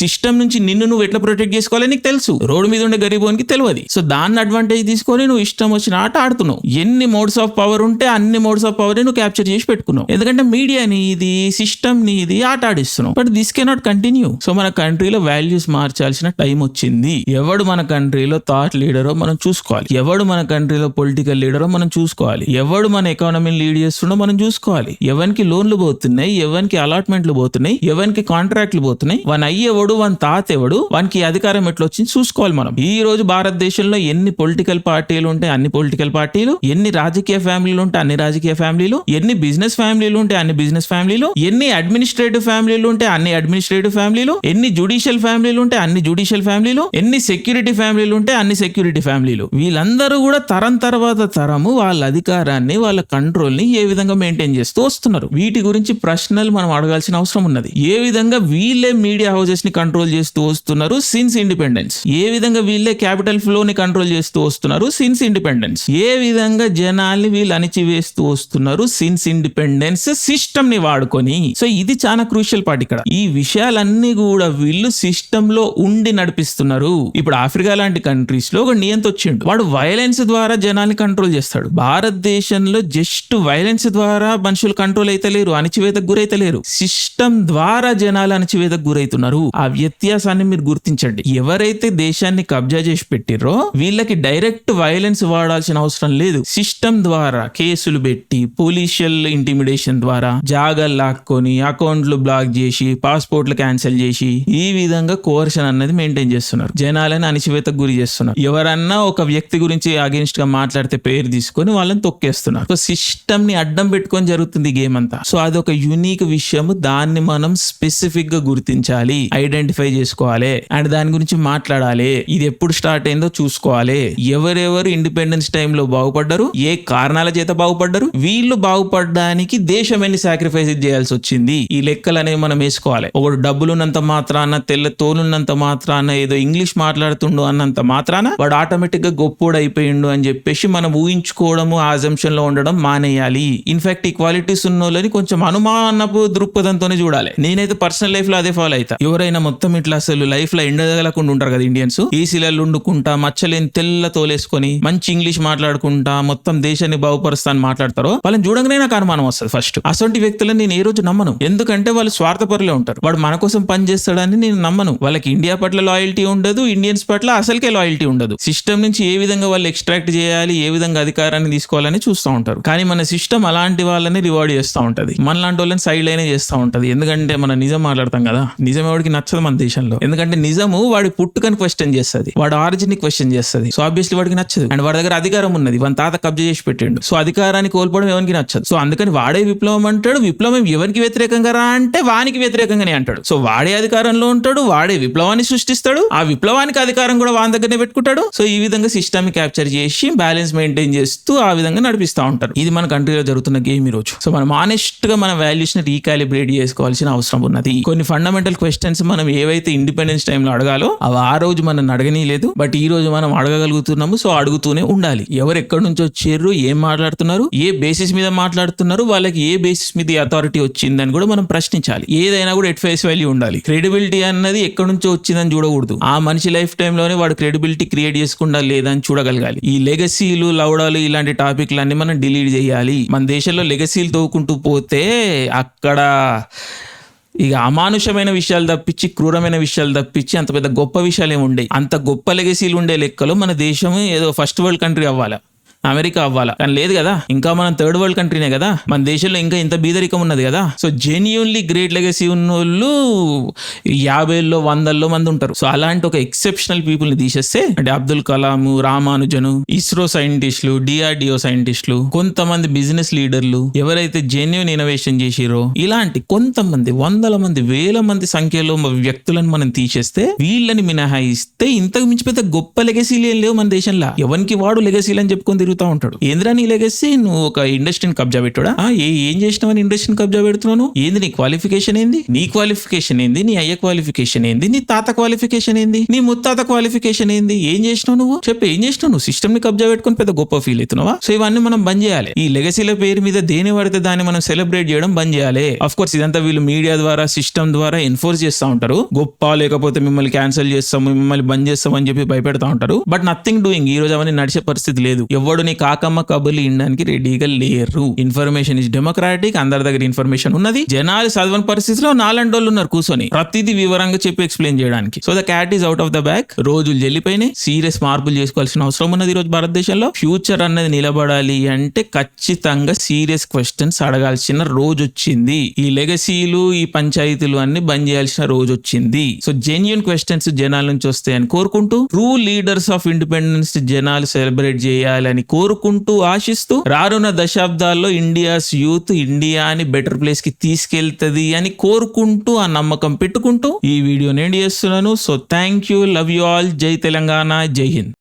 సిస్టమ్ నుంచి నిన్ను నువ్వు ఎట్లా ప్రొటెక్ట్ చేసుకోవాలి నీకు తెలుసు. రోడ్డు మీద ఉండే గరీబోనికి తెలియదు. సో దాన్ని అడ్వాంటేజ్ తీసుకొని నువ్వు ఇష్టం వచ్చిన ఆట ఆడుతున్నావు. ఎన్ని మోడ్స్ ఆఫ్ పవర్ ఉంటే అన్ని మోడ్స్ ఆఫ్ పవర్ నువ్వు క్యాప్చర్ చేసి పెట్టుకున్నావు. ఎందుకంటే మీడియా నీది, సిస్టమ్ నీది, ఆట ఆడిస్తున్నావు. But this cannot continue. సో మన కంట్రీలో వాల్యూస్ మార్చాల్సిన టైం వచ్చింది. ఎవడు మన కంట్రీలో థాట్ లీడరో మనం చూసుకోవాలి. ఎవడు మన కంట్రీలో పొలిటికల్ లీడరో మనం చూసుకోవాలి. ఎవడు మన ఎకానమీని లీడ్ చేస్తుండో మనం చూసుకోవాలి. ఎవరికి లోన్లు పోతున్నాయి, ఎవరికి అలాట్మెంట్లు పోతున్నాయి, ఎవరికి కాంట్రాక్ట్లు పోతున్నాయి, వాని అయ్యేవాడు వాని తాత ఎవడు, వానికి అధికారం ఎట్లా వచ్చింది చూసుకోవాలి మనం. ఈ రోజు భారతదేశంలో ఎన్ని పొలిటికల్ పార్టీలు ఉంటే అన్ని పొలిటికల్ పార్టీలు, ఎన్ని రాజకీయ ఫ్యామిలీలు ఉంటే అన్ని రాజకీయ ఫ్యామిలీలు, ఎన్ని బిజినెస్ ఫ్యామిలీలు ఉంటే అన్ని బిజినెస్ ఫ్యామిలీలు, ఎన్ని అడ్మినిస్ట్రేటివ్ ఫ్యామిలీలు ఉంటే అన్ని అడ్మినిస్ట్రేటివ్ ఫ్యామిలీలు, ఎన్ని జుడిషియల్ ఫ్యామిలీలు ఉంటే అన్ని జుడిషియల్ ఫ్యామిలీలు, ఎన్ని సెక్యూరిటీ ఫ్యామిలీలు ఉంటే అన్ని సెక్యూరిటీ ఫ్యామిలీలు. వీళ్ళందరూ కూడా తరం తర్వాత తరము వాళ్ళ అధికారాన్ని వాళ్ళ కంట్రోల్ ని ఏ విధంగా మెయింటైన్ చేస్తూ వస్తున్నారు. వీటి గురించి ప్రశ్నలు మనం అడగాల్సిన అవసరం ఉన్నది. ఏ విధంగా వీళ్ళే మీడియా హౌసెస్ ని కంట్రోల్ చేస్తూ వస్తున్నారు సిన్స్ ఇండిపెండెన్స్, ఏ విధంగా వీళ్ళే క్యాపిటల్ ఫ్లో ని కంట్రోల్ చేస్తూ వస్తున్నారు సిన్స్ ఇండిపెండెన్స్, ఏ విధంగా జనాల్ని వీళ్ళు అణిచివేస్తూ వస్తున్నారు సిన్స్ ఇండిపెండెన్స్ సిస్టమ్ ని వాడుకొని. సో ఇది చాలా క్రూషియల్ పార్ట్ ఇక్కడ. ఈ విషయాలన్నీ కూడా వీళ్ళు సిస్టమ్ లో ఉండి నడిపిస్తున్నారు. ఇప్పుడు ఆఫ్రికా లాంటి కంట్రీస్ లో ఒక నియంత వచ్చిండు, వాడు వైలెన్స్ ద్వారా జనాల్ని కంట్రోల్ చేస్తాడు. భారతదేశంలో జస్ట్ వైలెన్స్ ద్వారా మనుషులు కంట్రోల్ అయితే లేరు, అణచివేతకు గురైతే లేరు, సిస్టమ్ ద్వారా జనాలు అణచివేతకు గురైతున్నారు. ఆ వ్యత్యాసాన్ని మీరు గుర్తించండి. ఎవరైతే దేశాన్ని కబ్జా చేసి పెట్టిర్రో వీళ్ళకి డైరెక్ట్ వైలెన్స్ వాడాల్సిన అవసరం లేదు. సిస్టమ్ ద్వారా కేసులు పెట్టి పొలిషియల్ ఇంటిమిడేషన్ ద్వారా జాగాలు లాక్కొని అకౌంట్లు బ్లాక్ చేసి పాస్పోర్ట్లు క్యాన్సిల్ చేసి ఈ విధంగా కోర్షన్ అన్నది మెయింటైన్ చేస్తున్నారు. జనాలని అణచివేతకు గురి చేస్తున్నారు. ఎవరన్నా ఒక వ్యక్తి గురించి అగేన్స్ట్ గా మాట్లాడితే పేరు తీసుకొని వాళ్ళని తొక్కేస్తున్నారు. సో సిస్టమ్ ని అడ్డం పెట్టుకొని జరుగుతుంది గేమ్ అంతా. సో అదొక యూనిక్ విషయం. దాన్ని మనం స్పెసిఫిక్ గా గుర్తించాలి, ఐడెంటిఫై చేసుకోవాలి అండ్ దాని గురించి మాట్లాడాలి. ఇది ఎప్పుడు స్టార్ట్ అయిందో చూసుకోవాలి. ఎవరెవరు ఇండిపెండెన్స్ టైంలో బాగుపడ్డారు, ఏ కారణాల చేత బాగుపడ్డారు, వీళ్ళు బాగుపడడానికి దేశం ఎన్ని సాక్రిఫైస్ చేయాల్సి వచ్చింది, ఈ లెక్కలు అనేవి మనం వేసుకోవాలి. ఒకడు డబ్బులున్నంత మాత్రాన, తెల్ల తోలున్నంత మాత్రాన, ఏదో ఇంగ్లీష్ మాట్లాడుతుండు అన్నంత మాత్రాన వాడు ఆటోమేటిక్ గా గొప్పోడు అయిపోయిండు అని చెప్పేసి మనం ఊహించుకోవడము, ఆ అజంప్షన్ లో ఉండడం మానేయాలి. ఇన్ఫాక్ట్ ఈ క్వాలిటీస్ ఉన్న వాళ్ళని కొంచెం అనుమానపు దృక్పథంతోనే చూడాలి. నేనైతే పర్సనల్ లైఫ్ లో అదే ఫాలో అవుతా. ఎవరైనా మొత్తం ఇట్లా అసలు లైఫ్ లో ఎండగలకుండా ఉంటారు కదా ఇండియన్స్, ఈసీలలో వండుకుంటా మచ్చలేని తెల్ల తోలేసుకొని మంచి ఇంగ్లీష్ మాట్లాడుకుంటా మొత్తం దేశాన్ని బాగుపరుస్తా అని మాట్లాడతారో వాళ్ళని చూడంగానే నాకు అనుమానం వస్తుంది. ఫస్ట్ అసొంటి వ్యక్తులను నేను ఏ రోజు నమ్మను. ఎందుకంటే వాళ్ళు స్వార్థపరులే ఉంటారు. వాడు మన కోసం పని చేస్తాడని నేను నమ్మను. వాళ్ళకి ఇండియా పట్ల లాయల్టీ ఉండదు, ఇండియన్స్ పట్ల అసలుకే లాయల్టీ ఉండదు. సిస్టమ్ నుంచి ఏ విధంగా వాళ్ళు ఎక్స్ట్రాక్ట్ చేయాలి, ఏ విధంగా అధికారాన్ని తీసుకోవాలని చూస్తూ ఉంటారు. కానీ మన సిస్టమ్ అలాంటి వాళ్ళని రివార్డ్ చేస్తూ ఉంటది, మనలాంటి వాళ్ళని సైడ్ లైనే చేస్తూ ఉంటది. ఎందుకంటే మనం నిజం మాట్లాడతాం కదా, నిజం ఎవరికి నచ్చదు మన దేశంలో. ఎందుకంటే నిజము వాడి పుట్టుకని క్వశ్చన్ చేస్తుంది, వాడి ఆరిజిన్ ని క్వశ్చన్ చేస్తుంది. సో ఆబ్వియస్లీ వాడికి నచ్చదు. అండ్ వాడి దగ్గర అధికారం ఉన్నది, వాని తాత కబ్జా చేసి పెట్టిండు. సో అధికారాన్ని కోల్పోవడం ఎవరికి నచ్చదు. సో అందుకని వాడే విప్లవం అంటాడు. విప్లవం ఎవరికి వ్యతిరేకంగా రా అంటే వానికి వ్యతిరేకంగానే అంటాడు. సో వాడే అధికారంలో ఉంటాడు, వాడే విప్లవాన్ని సృష్టిస్తాడు, ఆ విప్లవానికి అధికారం కూడా వాని దగ్గరనే పెట్టుకుంటాడు. సో ఈ విధంగా సిస్టమ్ క్యాప్చర్ చేసి బ్యాలెన్స్ మెయింటైన్ చేస్తూ ఆ విధంగా నడిపిస్తూ ఉంటారు. ఇది మన కంట్రీలో జరుగుతున్న గేమ్ ఈ రోజు. సో మనం ఆనెస్ట్ గా మన వాల్యూస్ ని రీకాలిబ్రేట్ చేసుకోవాల్సిన అవసరం ఉన్నది. కొన్ని ఫండమెంటల్ క్వశ్చన్స్ మనం ఏవైతే ఇండిపెండెన్స్ టైంలో అడగాలో అవి ఆ రోజు మనం అడగనీయలేదు, బట్ ఈ రోజు మనం అడగగలుగుతున్నాము. సో అడుగుతూనే ఉండాలి. ఎవరు ఎక్కడి నుంచి వచ్చారు, ఏం మాట్లాడుతున్నారు, ఏ బేసిస్ మీద మాట్లాడుతున్నారు, వాళ్ళకి ఏ బేసిస్ మీద అథారిటీ వచ్చిందని కూడా మనం ప్రశ్నించాలి. ఏదైనా కూడా ఎట్ ఫేస్ వాల్యూ ఉండాలి. క్రెడిబిలిటీ అన్నది ఎక్కడి నుంచో వచ్చిందని చూడకూడదు. ఆ మనిషి లైఫ్ టైంలోనే వాడు క్రెడిబిలిటీ క్రియేట్ చేసుకుండా లేదని చూడగలగాలి. ఈ లెగసీలు, లౌడాలు ఇలాంటి టాపిక్లన్నీ మనం డిలీట్ చేయాలి. మన దేశంలో లెగసీలు తవ్వుకుంటూ పోతే అక్కడ ఇక అమానుషమైన విషయాలు తప్పించి, క్రూరమైన విషయాలు తప్పించి అంత పెద్ద గొప్ప విషయాలు ఏమి ఉండే. అంత గొప్ప లెగసీలు ఉండే లెక్కలో మన దేశం ఏదో ఫస్ట్ వరల్డ్ కంట్రీ అవ్వాలా, అమెరికా అవ్వాలా, కానీ లేదు కదా. ఇంకా మనం థర్డ్ వరల్డ్ కంట్రీనే కదా. మన దేశంలో ఇంకా ఇంత బీదరికం ఉన్నది కదా. సో జెన్యూన్లీ గ్రేట్ లెగసీ ఉన్న వాళ్ళు 50లో 100లో మంది ఉంటారు. సో అలాంటి ఒక ఎక్సెప్షనల్ పీపుల్ ని తీసేస్తే అంటే అబ్దుల్ కలాం, రామానుజను, ఇస్రో సైంటిస్టులు, డిఆర్డిఓ సైంటిస్టులు, కొంతమంది బిజినెస్ లీడర్లు ఎవరైతే జెన్యూన్ ఇన్నోవేషన్ చేసిరో ఇలాంటి కొంతమంది 100ల మంది 1000 మంది సంఖ్యలో వ్యక్తులను మనం తీసేస్తే, వీళ్ళని మినహాయిస్తే ఇంతకు మించి పెద్ద గొప్ప లెగసీలు ఏం లేవు మన దేశంలో. ఎవరికి వాడు లెగసీలు అని చెప్పుకొని తిరుగుతూ ఉంటాడు. ఏంద్రా నీ లెగసీ? నువ్వు ఒక ఇండస్ట్రీని కబ్జా పెట్టుడా? ఏం చేసినావని ఇండస్ట్రీని కబ్జా పెడుతున్నాను? ఏంది నీ క్వాలిఫికేషన్ ఏంది? నీ క్వాలిఫికేషన్ ఏంది? నీ అయ్య క్వాలిఫికేషన్ ఏంది? నీ తాత క్వాలిఫికేషన్ ఏంది? నీ ముత్తాత క్వాలిఫికేషన్ ఏంది? ఏం చేసినావు నువ్వు? చెప్పు, ఏం చేసినావు నువ్వు? సిస్టమ్ ని కబ్జా పెట్టుకుని పెద్ద గొప్ప ఫీల్ అవుతున్నావా? సో ఇవన్నీ మనం బంద్ చేయాలి. ఈ లెగసీల పేరు మీద దేని పడితే దాన్ని మనం సెలబ్రేట్ చేయడం బంద్ చేయాలి. ఆఫ్ కోర్స్ ఇదంతా వీళ్ళు మీడియా ద్వారా, సిస్టమ్ ద్వారా ఎన్ఫోర్స్ చేస్తూ ఉంటారు. గొప్ప లేకపోతే మిమ్మల్ని క్యాన్సిల్ చేస్తాము, మిమ్మల్ని బంద్ చేస్తాం అని చెప్పి భయపెడతా ఉంటారు. But nothing doing. ఈ రోజు అవన్నీ నడిచే పరిస్థితి లేదు. ఎవడు కూర్చొని కాకమ్మ కబుర్లు ఇనడానికి రెడీగా లేరు. ఇన్ఫర్మేషన్ ఇస్ డెమోక్రాటిక్, అందరి దగ్గర ఇన్ఫర్మేషన్ ఉన్నది. జనాలు చదవని పరిస్థితిలో నాలంటోళ్ళు ఉన్నారు కూర్చొని ప్రతిదీ వివరంగా చెప్పి ఎక్స్ప్లెయిన్ చేయడానికి. So the cat is out of the bag. రోజులు చెల్లిపోయినాయి. సీరియస్ మార్పులు చేసుకోవాల్సిన అవసరం ఉన్నది ఈ రోజు భారతదేశంలో. ఫ్యూచర్ అన్నది నిలబడాలి అంటే ఖచ్చితంగా సీరియస్ క్వశ్చన్స్ అడగాల్సిన రోజు వచ్చింది. ఈ లెగసీలు, ఈ పంచాయతీలు అన్ని బంద్ చేయాల్సిన రోజు వచ్చింది. సో జెన్యూన్ క్వశ్చన్స్ జనాల నుంచి వస్తాయని కోరుకుంటూ, ట్రూ లీడర్స్ ఆఫ్ ఇండిపెండెన్స్ జనాలు సెలబ్రేట్ చేయాలని కోరుకుంటూ, ఆశిస్తూ, రానున్న దశాబ్దాల్లో ఇండియాస్ యూత్ ఇండియాని బెటర్ ప్లేస్ కి తీసుకెళ్తది అని కోరుకుంటూ, ఆ నమ్మకం పెట్టుకుంటూ ఈ వీడియోని ఎండ్ చేస్తున్నాను. So thank you, love you all. జై తెలంగాణ, జై హింద్.